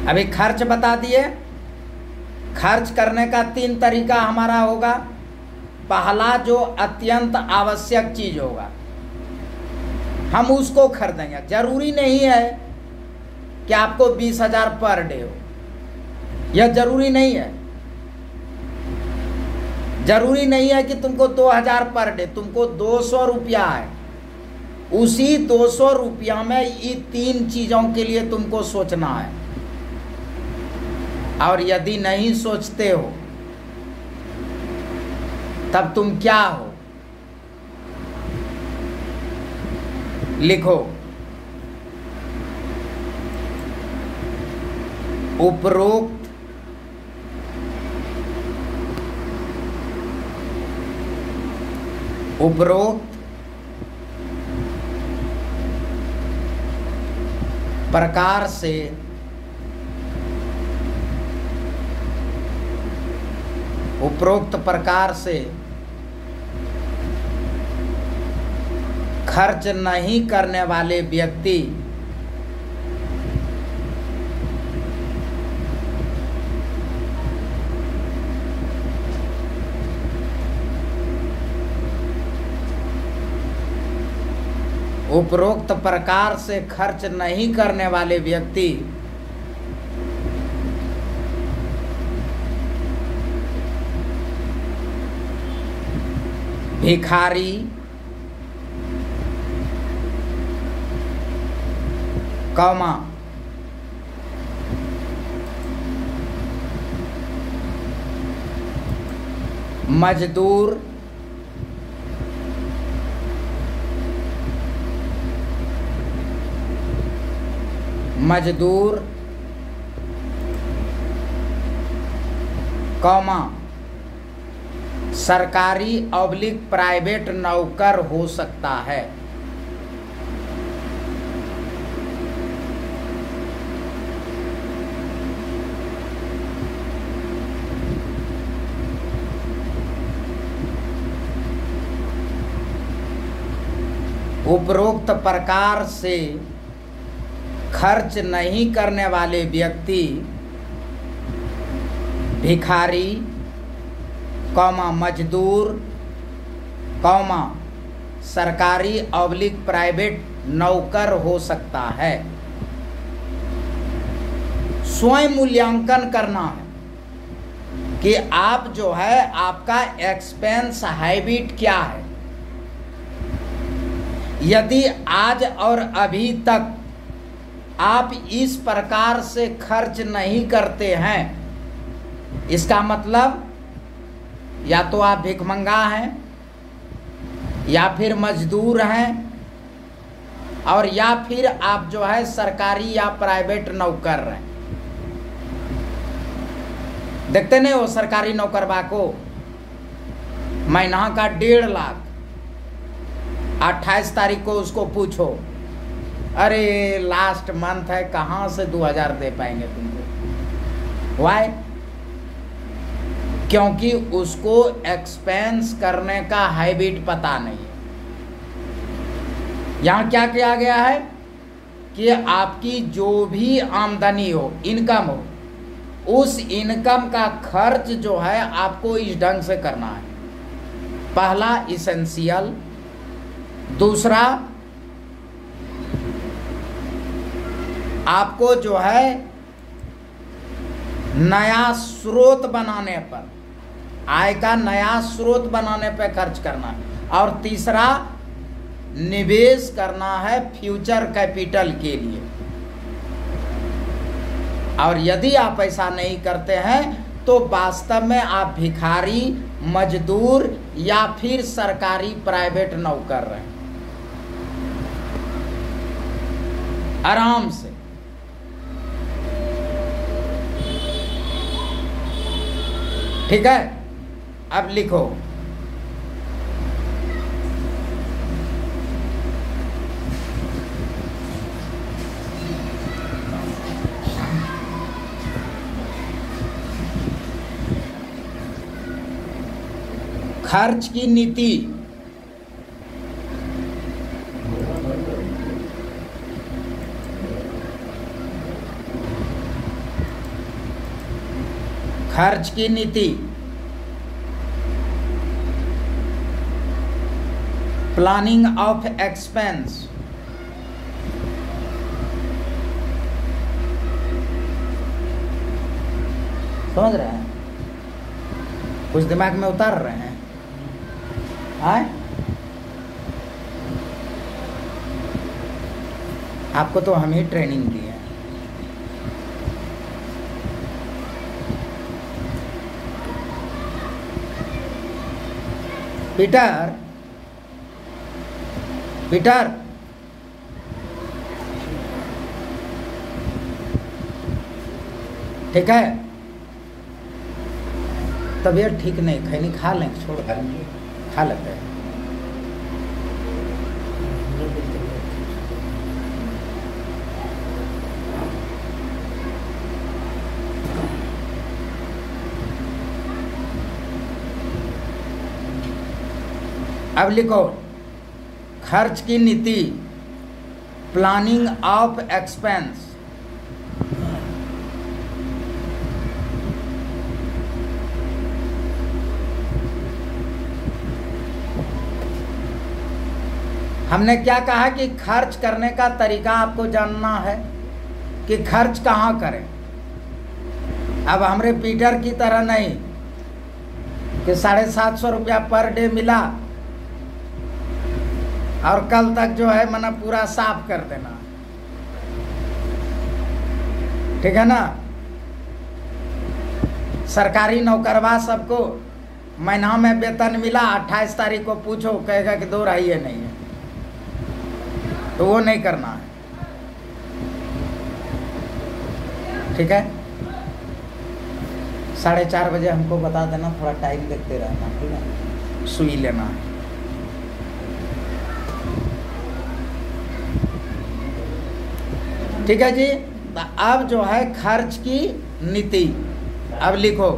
अभी खर्च बता दिए। खर्च करने का 3 तरीका हमारा होगा। पहला जो अत्यंत आवश्यक चीज होगा हम उसको खरीदेंगे। जरूरी नहीं है कि आपको 20,000 पर डे हो, यह जरूरी नहीं है। जरूरी नहीं है कि तुमको 2,000 पर डे, तुमको 200 रुपया है। उसी 200 रुपया में ये 3 चीजों के लिए तुमको सोचना है। और यदि नहीं सोचते हो तब तुम क्या हो? लिखो, उपरोक्त प्रकार से खर्च नहीं करने वाले व्यक्ति उपरोक्त प्रकार से खर्च नहीं करने वाले व्यक्ति भिखारी, कौमा मजदूर, कौमा सरकारी / प्राइवेट नौकर हो सकता है। उपरोक्त प्रकार से खर्च नहीं करने वाले व्यक्ति भिखारी, कौमा मजदूर, कौमा सरकारी / प्राइवेट नौकर हो सकता है। स्वयं मूल्यांकन करना है कि आप जो है आपका एक्सपेंस हैबिट क्या है। यदि आज और अभी तक आप इस प्रकार से खर्च नहीं करते हैं, इसका मतलब या तो आप भिखमंगा हैं, या फिर मजदूर हैं, और या फिर आप जो है सरकारी या प्राइवेट नौकर हैं। देखते नहीं हो सरकारी नौकरवा को महीना का 1.5 लाख, 28 तारीख को उसको पूछो, अरे लास्ट मंथ है, कहाँ से 2,000 दे पाएंगे तुमको? वाई? क्योंकि उसको एक्सपेंस करने का हैबिट पता नहीं है। यहां क्या किया गया है कि आपकी जो भी आमदनी हो, इनकम हो, उस इनकम का खर्च जो है आपको इस ढंग से करना है। पहला इसेंशियल, दूसरा आपको जो है नया स्रोत बनाने पर, आय का नया स्रोत बनाने पर खर्च करना है। और तीसरा, निवेश करना है फ्यूचर कैपिटल के लिए। और यदि आप ऐसा नहीं करते हैं तो वास्तव में आप भिखारी, मजदूर या फिर सरकारी प्राइवेट नौकर रहे, आराम से। ठीक है, अब लिखो, खर्च की नीति। खर्च की नीति, प्लानिंग ऑफ एक्सपेंस। समझ रहे हैं? कुछ दिमाग में उतार रहे हैं? आए? आपको तो हम ही ट्रेनिंग दी है। पीटर, पीटर, ठीक है, तबीयत ठीक नहीं, खैनी खा लें, छोड़ खा लेते हैं। अब लिखो, खर्च की नीति, प्लानिंग ऑफ एक्सपेंस। हमने क्या कहा कि खर्च करने का तरीका आपको जानना है कि खर्च कहाँ करें। अब हमारे पीटर की तरह नहीं कि 750 रुपया पर डे मिला और कल तक जो है मना पूरा साफ कर देना, ठीक है ना। सरकारी नौकरवा सबको महीना में वेतन मिला, 28 तारीख को पूछो, कहेगा कि 2 रही है, नहीं है, तो वो नहीं करना है। ठीक है, 4:30 बजे हमको बता देना, थोड़ा टाइम देखते रहना, ठीक है, सुई लेना है। ठीक है जी। अब जो है खर्च की नीति, अब लिखो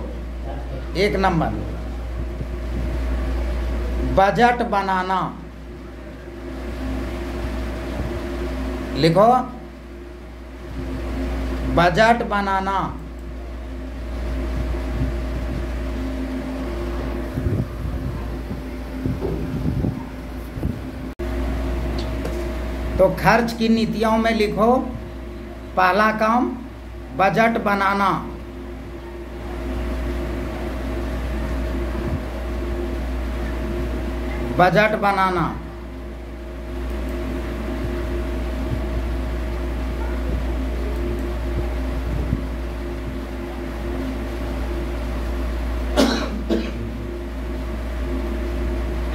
1 नंबर, बजट बनाना। लिखो, बजट बनाना। तो खर्च की नीतियों में लिखो, पहला काम बजट बनाना। बजट बनाना।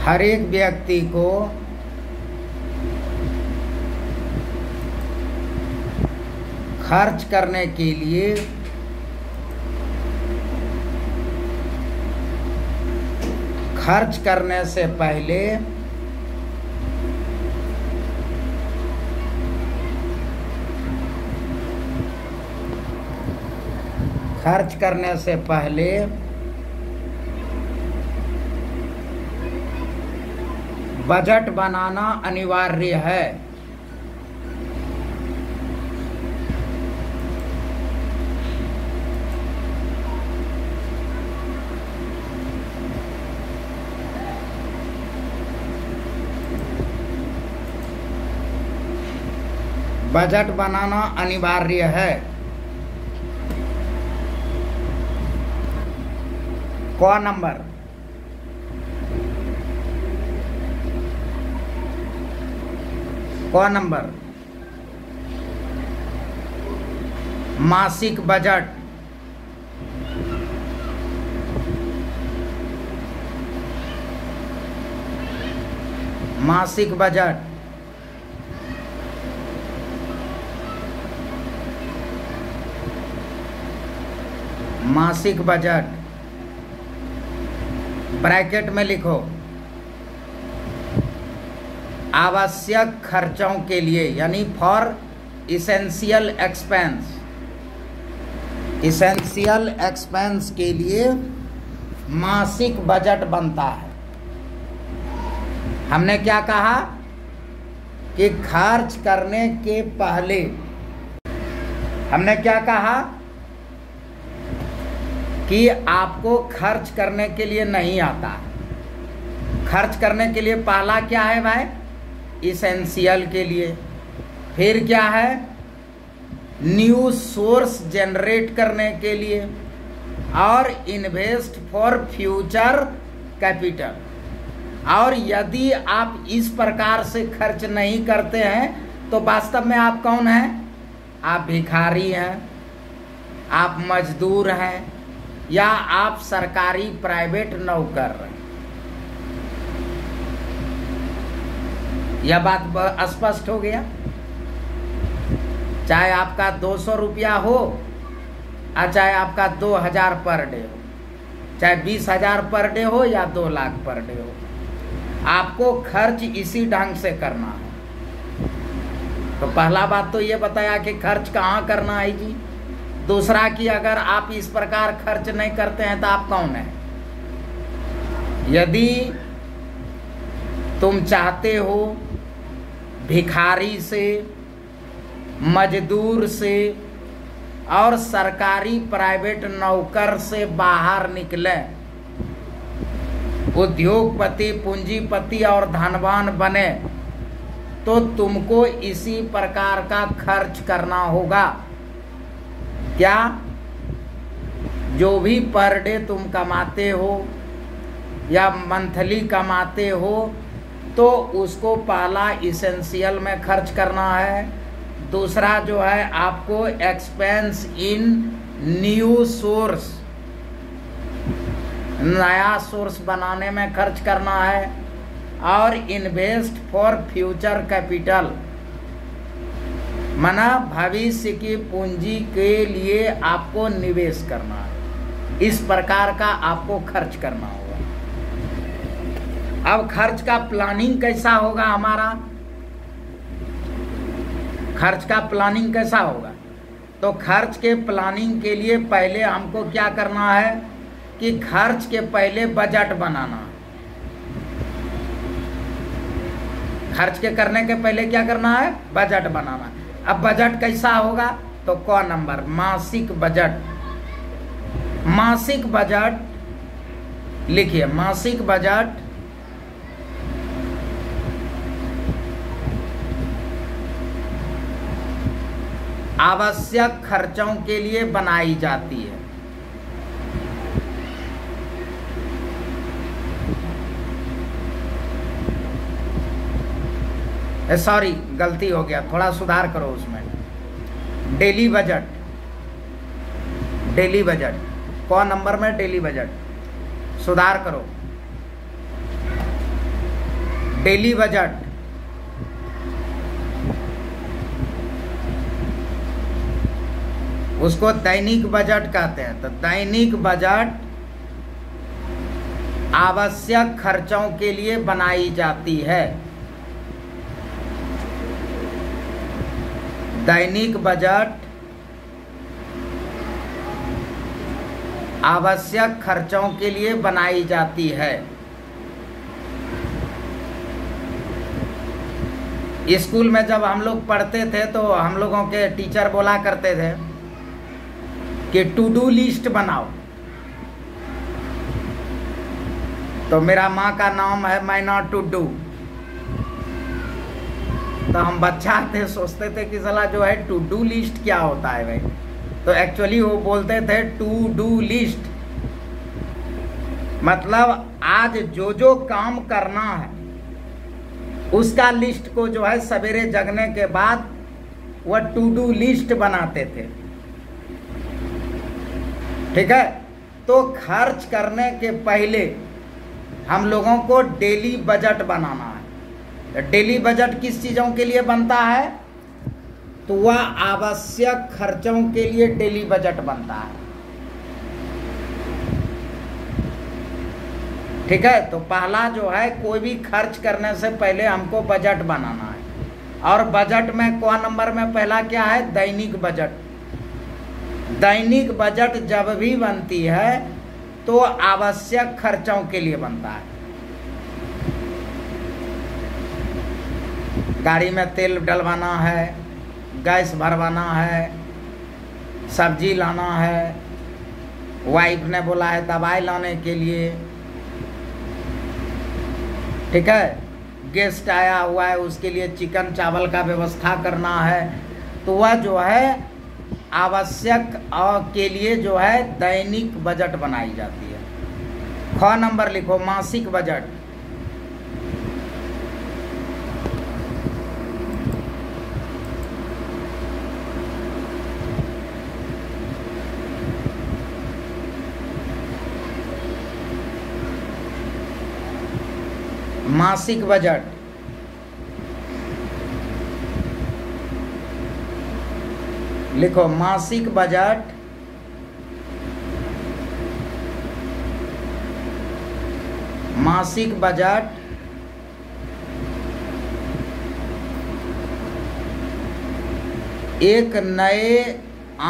हर एक व्यक्ति को खर्च करने के लिए खर्च करने से पहले बजट बनाना अनिवार्य है। बजट बनाना अनिवार्य है। क नंबर, क नंबर, मासिक बजट। मासिक बजट, मासिक बजट ब्रैकेट में लिखो आवश्यक खर्चों के लिए, यानी for essential expense. Essential expense के लिए मासिक बजट बनता है। हमने क्या कहा कि खर्च करने के पहले, हमने क्या कहा कि आपको खर्च करने के लिए नहीं आता। खर्च करने के लिए पहला क्या है भाई? इसेंशियल के लिए। फिर क्या है? न्यू सोर्स जनरेट करने के लिए, और इन्वेस्ट फॉर फ्यूचर कैपिटल। और यदि आप इस प्रकार से खर्च नहीं करते हैं तो वास्तव में आप कौन हैं? आप भिखारी हैं, आप मजदूर हैं, या आप सरकारी प्राइवेट नौकर हैं। यह बात स्पष्ट हो गया। चाहे आपका 200 रुपया हो और चाहे आपका 2000 पर डे हो, चाहे 20,000 पर डे हो या 2 लाख पर डे हो, आपको खर्च इसी ढंग से करना है। तो पहला बात तो ये बताया कि खर्च कहाँ करना है जी। दूसरा कि अगर आप इस प्रकार खर्च नहीं करते हैं तो आप कौन हैं? यदि तुम चाहते हो भिखारी से, मजदूर से और सरकारी प्राइवेट नौकर से बाहर निकले, उद्योगपति, पूंजीपति और धनवान बने, तो तुमको इसी प्रकार का खर्च करना होगा। क्या? जो भी पर डे तुम कमाते हो या मंथली कमाते हो, तो उसको पहला इसेंशियल में खर्च करना है। दूसरा जो है आपको एक्सपेंस इन न्यू सोर्स, नया सोर्स बनाने में खर्च करना है। और इन्वेस्ट फॉर फ्यूचर कैपिटल, माना भविष्य की पूंजी के लिए आपको निवेश करना है। इस प्रकार का आपको खर्च करना होगा। अब खर्च का प्लानिंग कैसा होगा हमारा? खर्च का प्लानिंग कैसा होगा? तो खर्च के प्लानिंग के लिए पहले हमको क्या करना है कि खर्च के पहले बजट बनाना है। खर्च के करने के पहले क्या करना है? बजट बनाना। अब बजट कैसा होगा? तो क नंबर, मासिक बजट। मासिक बजट लिखिए, मासिक बजट आवश्यक खर्चों के लिए बनाई जाती है। सॉरी, गलती हो गया, थोड़ा सुधार करो उसमें। डेली बजट, डेली बजट, कौन नंबर में डेली बजट, सुधार करो। डेली बजट उसको दैनिक बजट कहते हैं। तो दैनिक बजट आवश्यक खर्चों के लिए बनाई जाती है। दैनिक बजट आवश्यक खर्चों के लिए बनाई जाती है। स्कूल में जब हम लोग पढ़ते थे तो हम लोगों के टीचर बोला करते थे कि टू डू लिस्ट बनाओ। तो मेरा माँ का नाम है मैं नॉट टू डू। तो हम बच्चा थे, सोचते थे कि साला जो है टू डू लिस्ट क्या होता है भाई। तो एक्चुअली वो बोलते थे टू डू लिस्ट, मतलब आज जो जो काम करना है उसका लिस्ट को जो है सवेरे जगने के बाद वह टू डू लिस्ट बनाते थे। ठीक है, तो खर्च करने के पहले हम लोगों को डेली बजट बनाना है। डेली बजट किस चीजों के लिए बनता है? तो वह आवश्यक खर्चों के लिए डेली बजट बनता है। ठीक है, तो पहला जो है कोई भी खर्च करने से पहले हमको बजट बनाना है। और बजट में कौन नंबर में पहला क्या है? दैनिक बजट। दैनिक बजट जब भी बनती है तो आवश्यक खर्चों के लिए बनता है। गाड़ी में तेल डलवाना है, गैस भरवाना है, सब्जी लाना है, वाइफ ने बोला है दवाई लाने के लिए। ठीक है, गेस्ट आया हुआ है उसके लिए चिकन चावल का व्यवस्था करना है। तो वह जो है आवश्यक के लिए जो है दैनिक बजट बनाई जाती है। ख नंबर लिखो, मासिक बजट। मासिक बजट लिखो, मासिक बजट मासिक बजट एक नए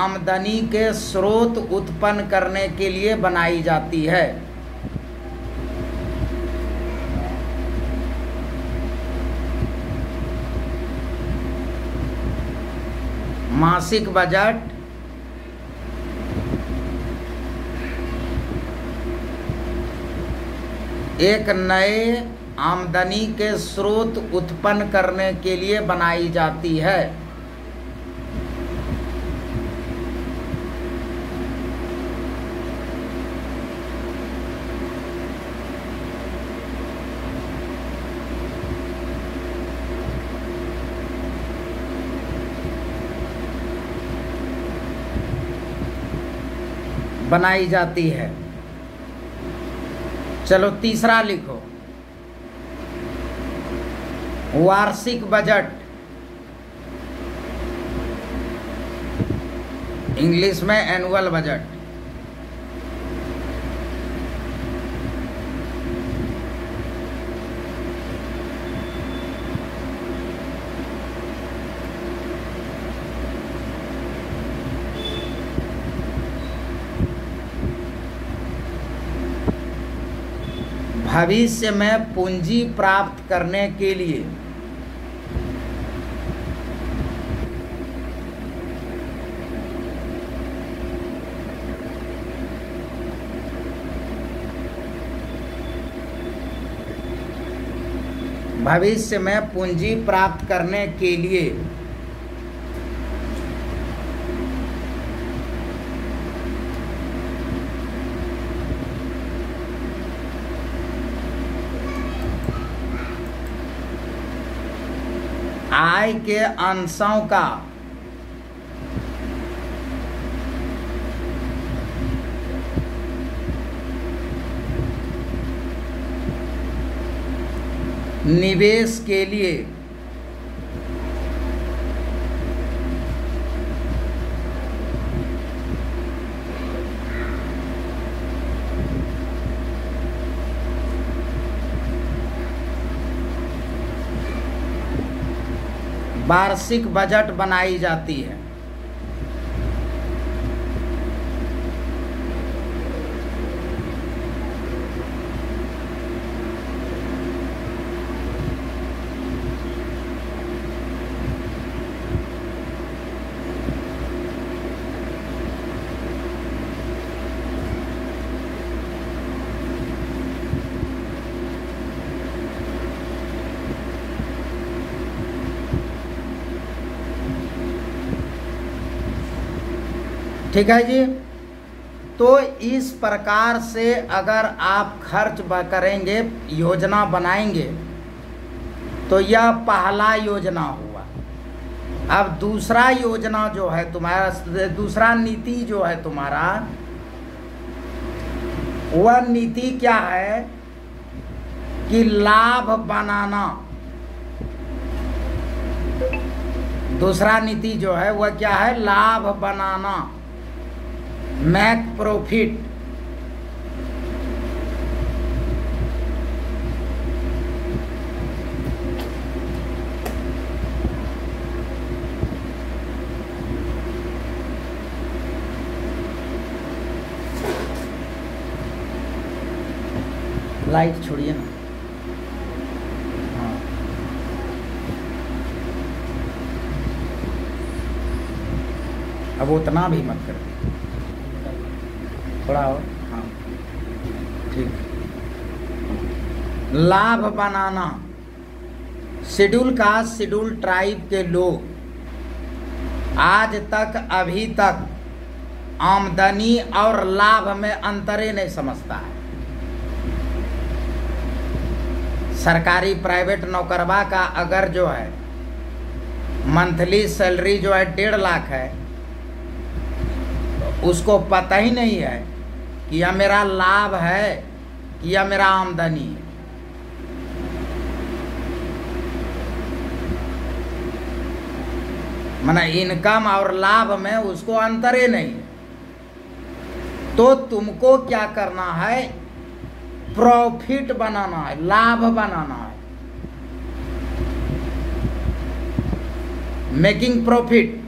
आमदनी के स्रोत उत्पन्न करने के लिए बनाई जाती है। मासिक बजट एक नए आमदनी के स्रोत उत्पन्न करने के लिए बनाई जाती है। बनाई जाती है। चलो तीसरा लिखो, वार्षिक बजट, इंग्लिश में एनुअल बजट। भविष्य में पूंजी प्राप्त करने के लिए आय के अंशों का निवेश के लिए वार्षिक बजट बनाई जाती है। ठीक है जी। तो इस प्रकार से अगर आप खर्च करेंगे, योजना बनाएंगे, तो यह पहला योजना हुआ। अब दूसरा योजना जो है तुम्हारा, दूसरा नीति जो है तुम्हारा, वह नीति क्या है कि लाभ बनाना। दूसरा नीति जो है वह क्या है? लाभ बनाना, मेक प्रॉफिट। लाइट छोड़िए ना। हाँ, अब उतना भी मत कर, थोड़ा और। हाँ ठीक। लाभ बनाना। शेड्यूल कास्ट, शेड्यूल ट्राइब के लोग आज तक, अभी तक आमदनी और लाभ में अंतर ही नहीं समझता है। सरकारी प्राइवेट नौकरवा का अगर जो है मंथली सैलरी जो है 1.5 लाख है, तो उसको पता ही नहीं है कि यह मेरा लाभ है कि यह मेरा आमदनी है। माना इनकम और लाभ में उसको अंतर ही नहीं है। तो तुमको क्या करना है? प्रॉफिट बनाना है, लाभ बनाना है, मेकिंग प्रॉफिट।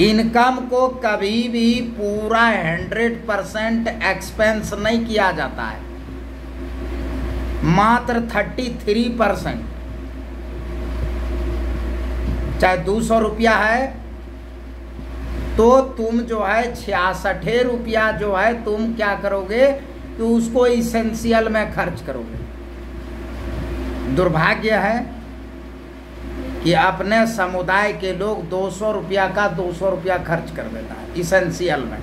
इनकम को कभी भी पूरा 100% एक्सपेंस नहीं किया जाता है, मात्र 33%। चाहे 200 रुपया है तो तुम जो है 66 रुपया जो है तुम क्या करोगे कि उसको इसेंशियल में खर्च करोगे। दुर्भाग्य है कि अपने समुदाय के लोग 200 रुपया का 200 रुपया खर्च कर देता है इसेंशियल में,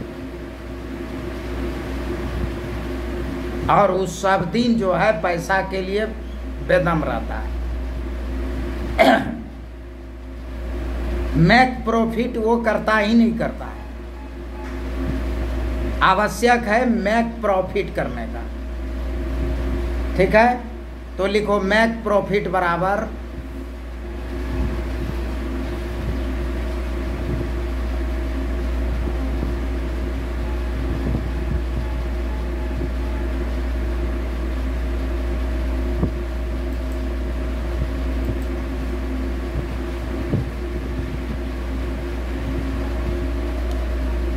और उस सब दिन जो है पैसा के लिए बेदम रहता है। मेक प्रॉफिट वो करता ही नहीं करता है। आवश्यक है मेक प्रॉफिट करने का। ठीक है, तो लिखो मेक प्रॉफिट बराबर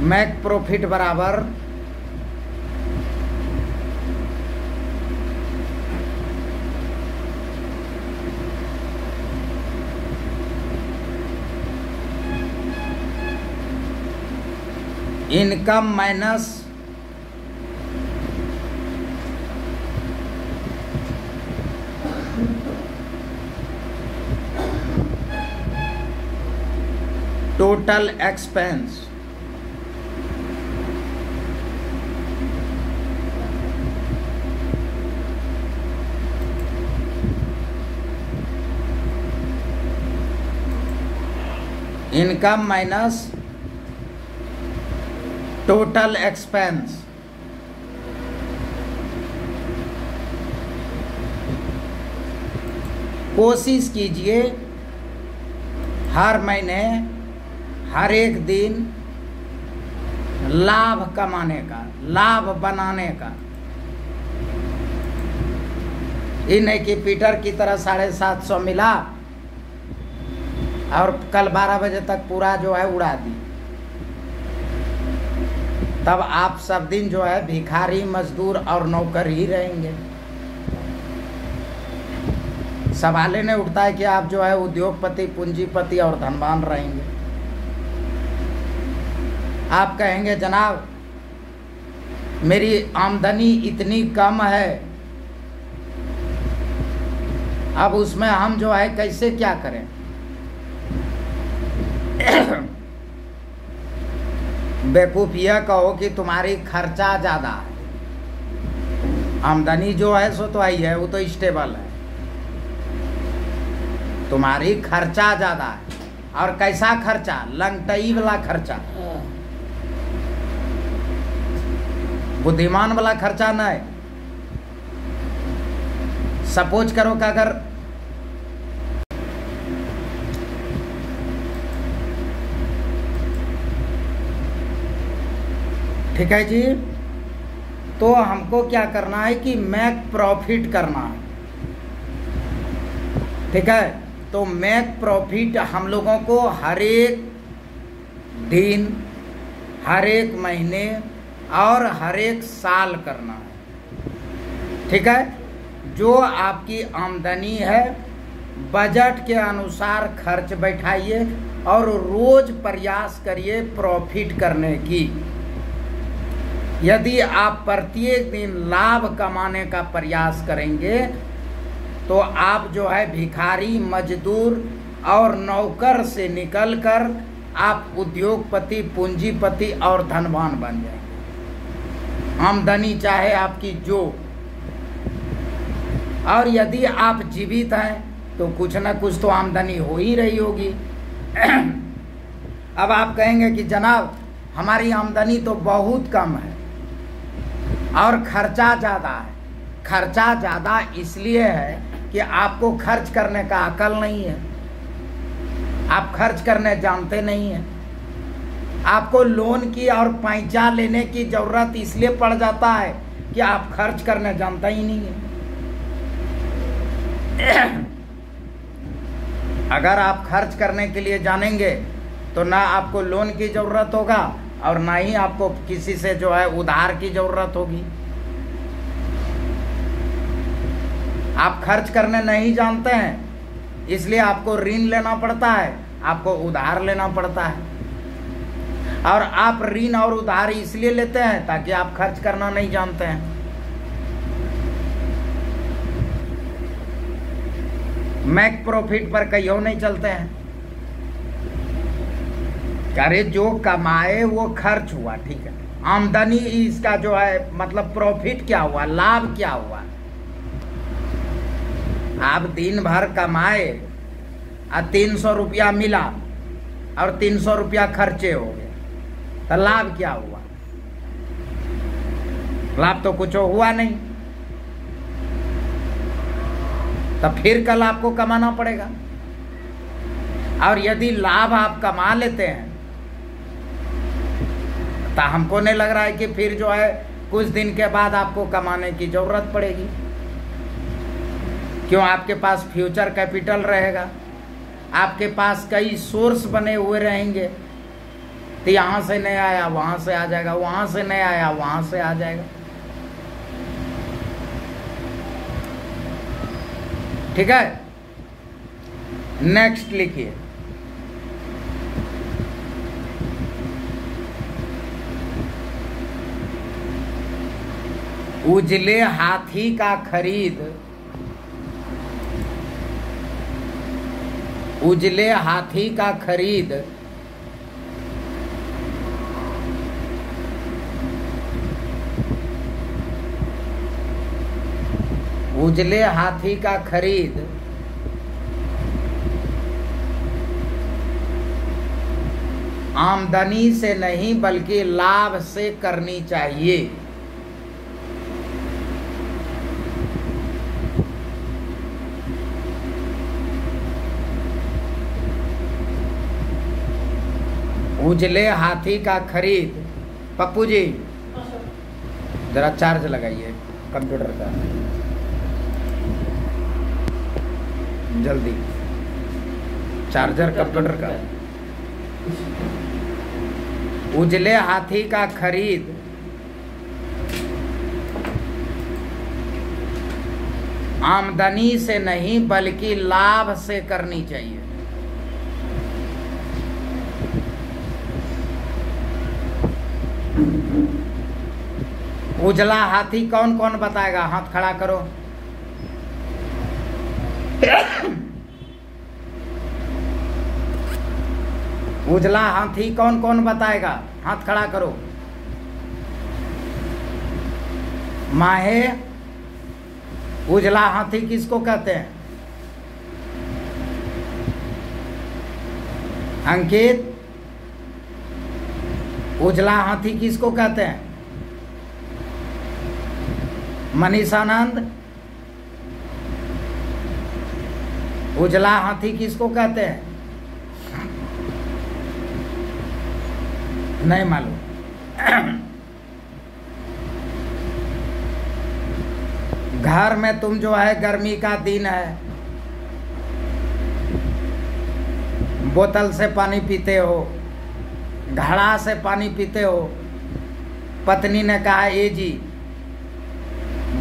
मेक प्रॉफिट बराबर income minus total expense. Income minus total expense. कोशिश कीजिए हर महीने, हर एक दिन लाभ कमाने का, लाभ बनाने का। ये नहीं कि पीटर की तरह 750 मिला और कल 12 बजे तक पूरा जो है उड़ा दी, तब आप सब दिन जो है भिखारी, मजदूर और नौकर ही रहेंगे। सवाल ही नहीं उठता है कि आप जो है उद्योगपति, पूंजीपति और धनवान रहेंगे। आप कहेंगे जनाब मेरी आमदनी इतनी कम है, अब उसमें हम जो है कैसे क्या करें। बेवकूफ यह कहो कि तुम्हारी खर्चा ज़्यादा है। आमदनी जो है सो तो आई है, वो तो स्टेबल है। तुम्हारी खर्चा ज़्यादा है। और कैसा खर्चा? लंगटई वाला खर्चा, बुद्धिमान वाला खर्चा नहीं। सपोज करो कि अगर ठीक है जी, तो हमको क्या करना है कि मैक प्रॉफिट करना है। ठीक है, तो मैक प्रॉफिट हम लोगों को हर एक दिन, हर एक महीने और हर एक साल करना है। ठीक है, जो आपकी आमदनी है बजट के अनुसार खर्च बैठाइए और रोज प्रयास करिए प्रॉफिट करने की। यदि आप प्रत्येक दिन लाभ कमाने का प्रयास करेंगे तो आप जो है भिखारी, मजदूर और नौकर से निकलकर आप उद्योगपति, पूंजीपति और धनवान बन जाएंगे। आमदनी चाहे आपकी जो, और यदि आप जीवित हैं तो कुछ न कुछ तो आमदनी हो ही रही होगी। अब आप कहेंगे कि जनाब हमारी आमदनी तो बहुत कम है और खर्चा ज़्यादा है। खर्चा ज़्यादा इसलिए है कि आपको खर्च करने का अकल नहीं है, आप खर्च करने जानते नहीं हैं। आपको लोन की और पैंचा लेने की ज़रूरत इसलिए पड़ जाता है कि आप खर्च करने जानता ही नहीं है। अगर आप खर्च करने के लिए जानेंगे तो ना आपको लोन की ज़रूरत होगा और ना ही आपको किसी से जो है उधार की ज़रूरत होगी। आप खर्च करने नहीं जानते हैं इसलिए आपको ऋण लेना पड़ता है, आपको उधार लेना पड़ता है। और आप ऋण और उधार इसलिए लेते हैं ताकि आप खर्च करना नहीं जानते हैं। मैक प्रॉफिट पर कहियो नहीं चलते हैं। अरे जो कमाए वो खर्च हुआ, ठीक है। आमदनी इसका जो है मतलब प्रॉफिट क्या हुआ, लाभ क्या हुआ। आप दिन भर कमाए और 300 रुपया मिला और 300 रुपया खर्चे हो गए, तो लाभ क्या हुआ? लाभ तो कुछ हुआ नहीं। तो फिर कल आपको कमाना पड़ेगा। और यदि लाभ आप कमा लेते हैं तो हमको नहीं लग रहा है कि फिर जो है कुछ दिन के बाद आपको कमाने की जरूरत पड़ेगी। क्यों? आपके पास फ्यूचर कैपिटल रहेगा, आपके पास कई सोर्स बने हुए रहेंगे। तो यहाँ से नहीं आया वहाँ से आ जाएगा, वहाँ से नहीं आया वहाँ से आ जाएगा। ठीक है, नेक्स्ट लिखिए। उजले हाथी का खरीद, उजले हाथी का खरीद उजले हाथी का खरीद आमदनी से नहीं बल्कि लाभ से करनी चाहिए। उजले हाथी का खरीद, पप्पू जी जरा चार्ज लगाइए कंप्यूटर का जल्दी, चार्जर कंप्यूटर का। उजले हाथी का खरीद आमदनी से नहीं बल्कि लाभ से करनी चाहिए। उजला हाथी कौन कौन बताएगा? हाथ खड़ा करो। उजला हाथी कौन कौन बताएगा? हाथ खड़ा करो। माहे, उजला हाथी किसको कहते हैं? अंकित, उजला हाथी किसको कहते हैं? मनीषानंद, उजला हाथी किसको कहते हैं? नहीं मालूम। घर में तुम जो है, गर्मी का दिन है, बोतल से पानी पीते हो, घड़ा से पानी पीते हो। पत्नी ने कहा, ए जी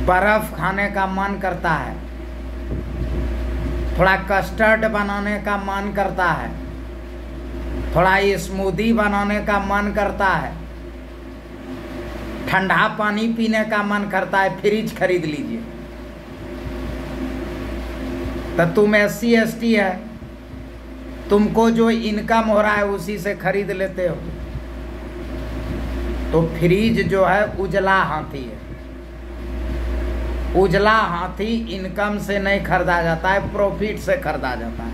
बर्फ खाने का मन करता है, थोड़ा कस्टर्ड बनाने का मन करता है, थोड़ा स्मूदी बनाने का मन करता है, ठंडा पानी पीने का मन करता है, फ्रिज खरीद लीजिए। तो तुम SC ST है, तुमको जो इनकम हो रहा है उसी से खरीद लेते हो। तो फ्रिज जो है उजला हाथी है। उजला हाथी इनकम से नहीं खरीदा जाता है, प्रॉफिट से खरीदा जाता है।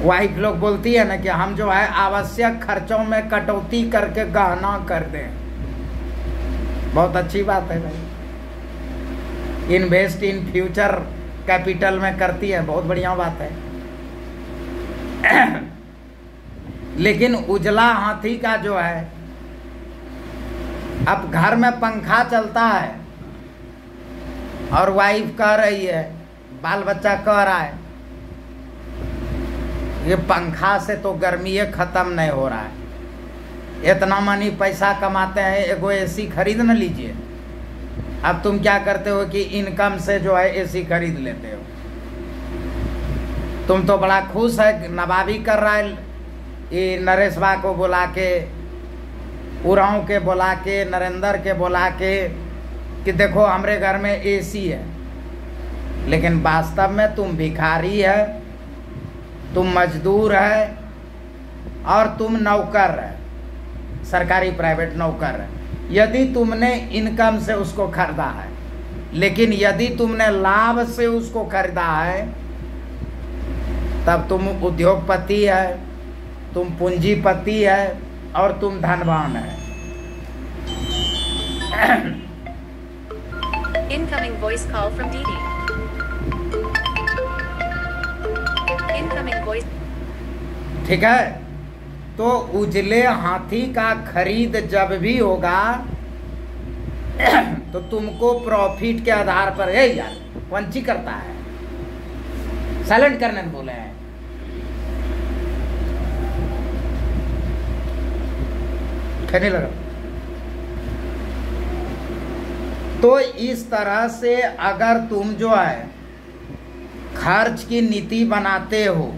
वाइफ लोग बोलती है ना कि हम जो है आवश्यक खर्चों में कटौती करके गहना कर दें। बहुत अच्छी बात है भाई, इन्वेस्ट इन फ्यूचर कैपिटल में करती है, बहुत बढ़िया बात है। लेकिन उजला हाथी का जो है, अब घर में पंखा चलता है और वाइफ कह रही है, बाल बच्चा कह रहा है, ये पंखा से तो गर्मी खत्म नहीं हो रहा है, इतना मनी पैसा कमाते हैं, एगो AC खरीद न लीजिए। अब तुम क्या करते हो कि इनकम से जो है AC खरीद लेते हो। तुम तो बड़ा खुश है, नवाबी कर रहा है, ये नरेश बा को बुला के, उराव के बुला के, नरेंद्र के बुला के कि देखो हमारे घर में AC है। लेकिन वास्तव में तुम भिखारी है, तुम मजदूर है और तुम नौकर है, सरकारी प्राइवेट नौकर है। यदि तुमने इनकम से उसको खरीदा है, लेकिन यदि तुमने लाभ से उसको खरीदा है, तब तुम उद्योगपति है, तुम पूंजीपति है और तुम धनवान है। Incoming voice call from Didi. Incoming voice. ठीक है, तो उजले हाथी का खरीद जब भी होगा तो तुमको प्रॉफिट के आधार पर, है यार पंची करता है, साइलेंट करने बोले हैं। कहने लगा। तो इस तरह से अगर तुम जो है खर्च की नीति बनाते हो,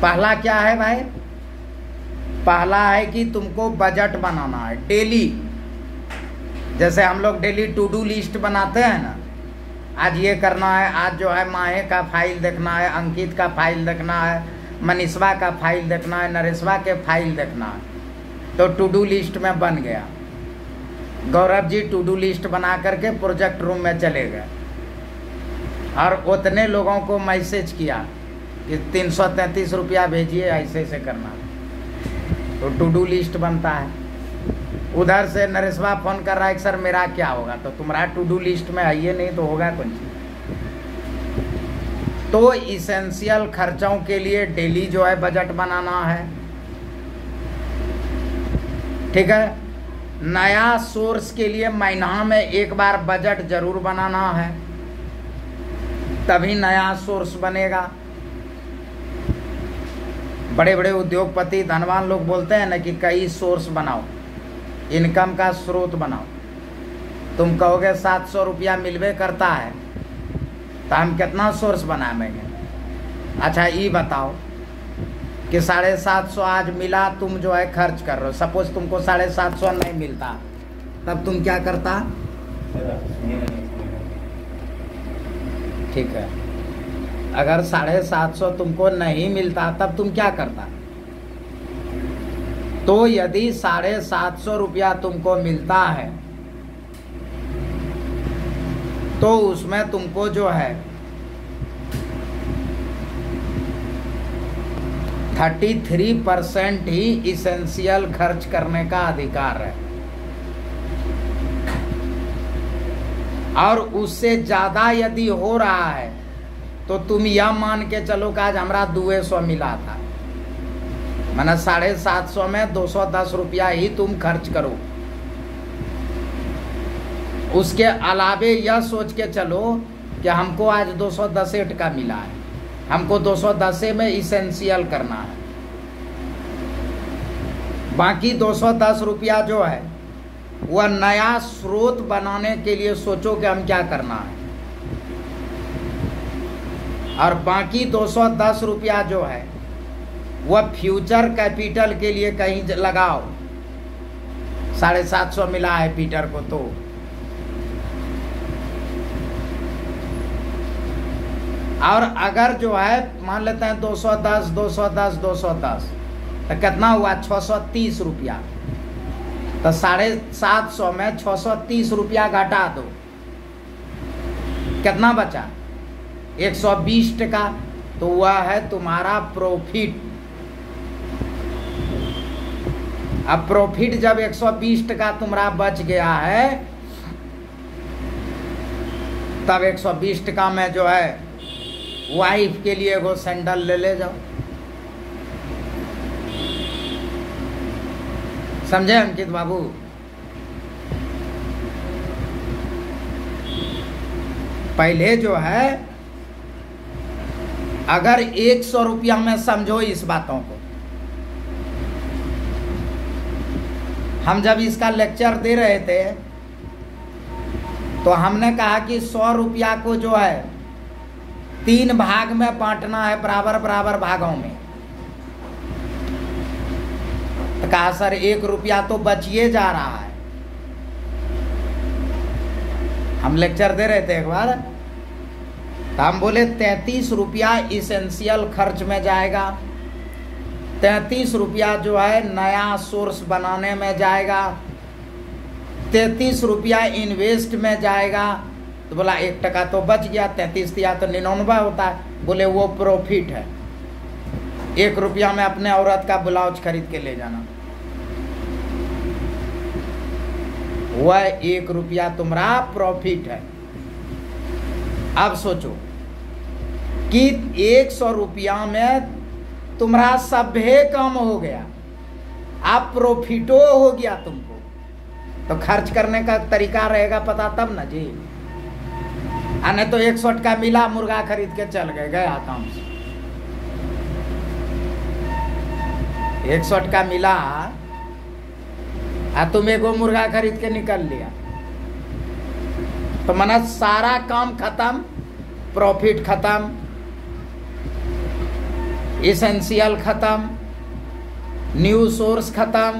पहला क्या है भाई? पहला है कि तुमको बजट बनाना है डेली। जैसे हम लोग डेली टू डू लिस्ट बनाते हैं ना, आज ये करना है, आज जो है माहे का फाइल देखना है, अंकित का फाइल देखना है, मनीषवा का फाइल देखना है, नरेशवा के फाइल देखना है। तो टू डू लिस्ट में बन गया। Gaurav ji to do list बना करके प्रोजेक्ट रूम में चले गए और उतने लोगों को मैसेज किया कि 333 रुपया भेजिए, ऐसे ऐसे करना। तो टू डू लिस्ट बनता है। उधर से नरेशवा फोन कर रहा है कि सर मेरा क्या होगा? तो तुम्हारा टू डू लिस्ट में आइए, नहीं तो होगा कौन सी। तो इसेंशियल खर्चों के लिए डेली जो है बजट बनाना है, ठीक है। नया सोर्स के लिए महीना में एक बार बजट जरूर बनाना है, तभी नया सोर्स बनेगा। बड़े बड़े उद्योगपति धनवान लोग बोलते हैं ना कि कई सोर्स बनाओ, इनकम का स्रोत बनाओ। तुम कहोगे 700 रुपया मिलवे करता है, तो हम कितना सोर्स बनाएंगे? अच्छा ये बताओ कि 750 आज मिला, तुम जो है खर्च कर रहे हो। सपोज तुमको 750 नहीं मिलता, तब तुम क्या करता? ठीक है, अगर 750 तुमको नहीं मिलता तब तुम क्या करता? तो यदि 750 रुपया तुमको मिलता है तो उसमें तुमको जो है 33% ही इसेंशियल खर्च करने का अधिकार है, और उससे ज्यादा यदि हो रहा है तो तुम यह मान के चलो कि आज हमारा 200 मिला था, माना 750 में 210 रुपया ही तुम खर्च करो। उसके अलावे यह सोच के चलो कि हमको आज 210 का मिला है, हमको 210 में इसेंशियल करना है, बाकी 210 रुपया जो है वह नया स्रोत बनाने के लिए सोचो कि हम क्या करना है, और बाकी 210 रुपया जो है वह फ्यूचर कैपिटल के लिए कहीं लगाओ। 750 मिला है पीटर को, तो और अगर जो है मान लेते हैं 210 तो कितना हुआ? 630 रुपया। तो 750 में 630 रुपया घटा दो, कितना बचा? 120 टका। तो वह है तुम्हारा प्रॉफिट। अब प्रॉफिट जब 120 टका तुम्हारा बच गया है, तब 120 टका में जो है वाइफ के लिए वो सैंडल ले जाओ। समझे अंकित बाबू? पहले जो है अगर 100 रुपया में समझो इस बातों को, हम जब इसका लेक्चर दे रहे थे तो हमने कहा कि 100 रुपया को जो है 3 भाग में बांटना है, बराबर बराबर भागों में। तो कहा सर 1 रुपया तो बचिए जा रहा है। हम लेक्चर दे रहे थे एक बार, तो हम बोले 33 रुपया इसेंशियल खर्च में जाएगा, 33 रुपया जो है नया सोर्स बनाने में जाएगा, 33 रुपया इन्वेस्ट में जाएगा। तो बोला 1 टका तो बच गया, 33 दिया तो 99 होता है। बोले वो प्रॉफिट है। 1 रुपया में अपने औरत का ब्लाउज खरीद के ले जाना, वह 1 रुपया तुम्हारा प्रॉफिट है। अब सोचो कि 100 रुपया में तुम्हारा सभ्य कम हो गया, आप प्रॉफिटो हो गया तुमको, तो खर्च करने का तरीका रहेगा पता तब ना जी। नहीं तो 100 का मिला, मुर्गा खरीद के चल गए, गया काम से। 100 का मिला तुम एगो मुर्गा खरीद के निकल लिया, तो मना सारा काम खत्म, प्रॉफिट खत्म, इसेंशियल खत्म, न्यू सोर्स खत्म,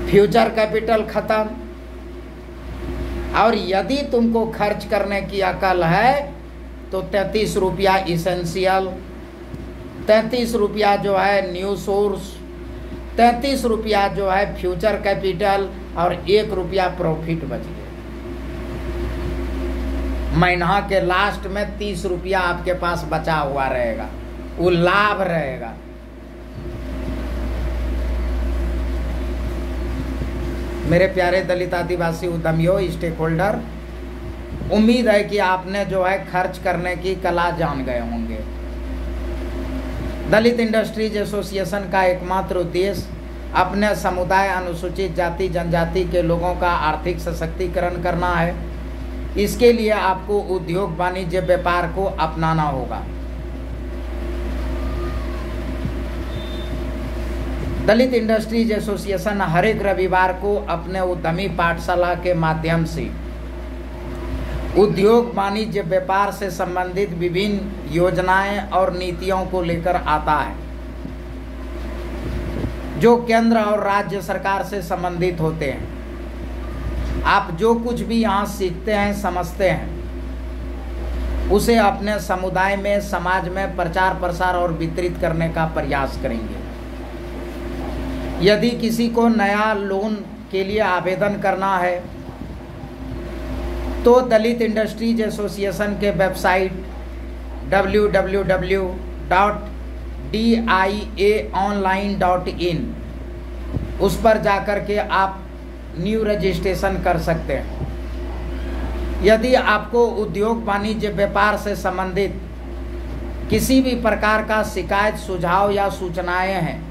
फ्यूचर कैपिटल खत्म। और यदि तुमको खर्च करने की अकल है तो 33 रुपया इसेंशियल, 33 रुपया जो है न्यू सोर्स, 33 रुपया जो है फ्यूचर कैपिटल, और 1 रुपया प्रॉफिट बच गया। महीना के लास्ट में 30 रुपया आपके पास बचा हुआ रहेगा, वो लाभ रहेगा। मेरे प्यारे दलित आदिवासी उद्यमियों, स्टेक होल्डर, उम्मीद है कि आपने जो है खर्च करने की कला जान गए होंगे। दलित इंडस्ट्रीज एसोसिएशन का एकमात्र उद्देश्य अपने समुदाय, अनुसूचित जाति जनजाति के लोगों का आर्थिक सशक्तिकरण करना है। इसके लिए आपको उद्योग, वाणिज्य, व्यापार को अपनाना होगा। दलित इंडस्ट्रीज एसोसिएशन हर एक रविवार को अपने उद्यमी पाठशाला के माध्यम से उद्योग, वाणिज्य, व्यापार से संबंधित विभिन्न योजनाएं और नीतियों को लेकर आता है, जो केंद्र और राज्य सरकार से संबंधित होते हैं। आप जो कुछ भी यहाँ सीखते हैं, समझते हैं, उसे अपने समुदाय में, समाज में प्रचार प्रसार और वितरित करने का प्रयास करेंगे। यदि किसी को नया लोन के लिए आवेदन करना है तो दलित इंडस्ट्रीज एसोसिएशन के वेबसाइट www.diaonline.in उस पर जाकर के आप न्यू रजिस्ट्रेशन कर सकते हैं। यदि आपको उद्योग, वाणिज्य, व्यापार से संबंधित किसी भी प्रकार का शिकायत, सुझाव या सूचनाएं हैं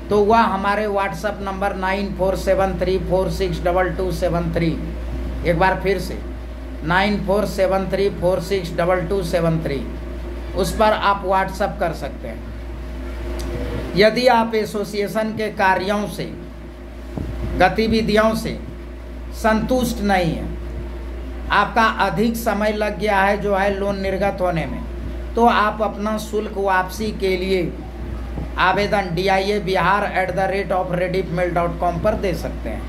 तो वह हमारे व्हाट्सएप नंबर 9473462273, एक बार फिर से 9473462273, उस पर आप व्हाट्सएप कर सकते हैं। यदि आप एसोसिएशन के कार्यों से, गतिविधियों से संतुष्ट नहीं हैं, आपका अधिक समय लग गया है जो है लोन निर्गत होने में, तो आप अपना शुल्क वापसी के लिए आवेदन diabihar@rediffmail.com पर दे सकते हैं।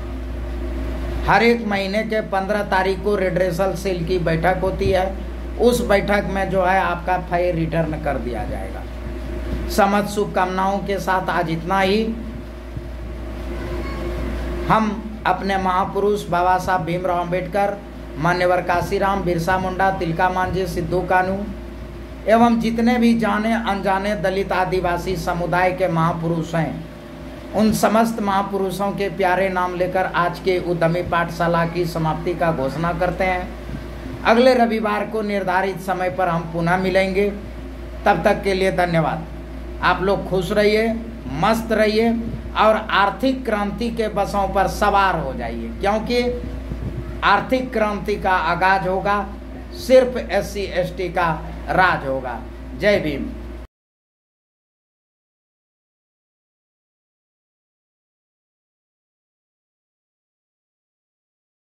हर एक महीने के 15 तारीख को रिड्रेसल सेल की बैठक होती है। उस बैठक में जो है आपका फाइल रिटर्न कर दिया जाएगा। समझ शुभकामनाओं के साथ आज इतना ही। हम अपने महापुरुष बाबा साहब भीमराव अंबेडकर, मान्यवर काशीराम, बिरसा मुंडा, तिलका मांझी, सिद्धू कानू एवं जितने भी जाने अनजाने दलित आदिवासी समुदाय के महापुरुष हैं, उन समस्त महापुरुषों के प्यारे नाम लेकर आज के उद्यमी पाठशाला की समाप्ति का घोषणा करते हैं। अगले रविवार को निर्धारित समय पर हम पुनः मिलेंगे। तब तक के लिए धन्यवाद। आप लोग खुश रहिए, मस्त रहिए और आर्थिक क्रांति के बसों पर सवार हो जाइए, क्योंकि आर्थिक क्रांति का आगाज होगा, सिर्फ SC ST का राज होगा। जय भीम।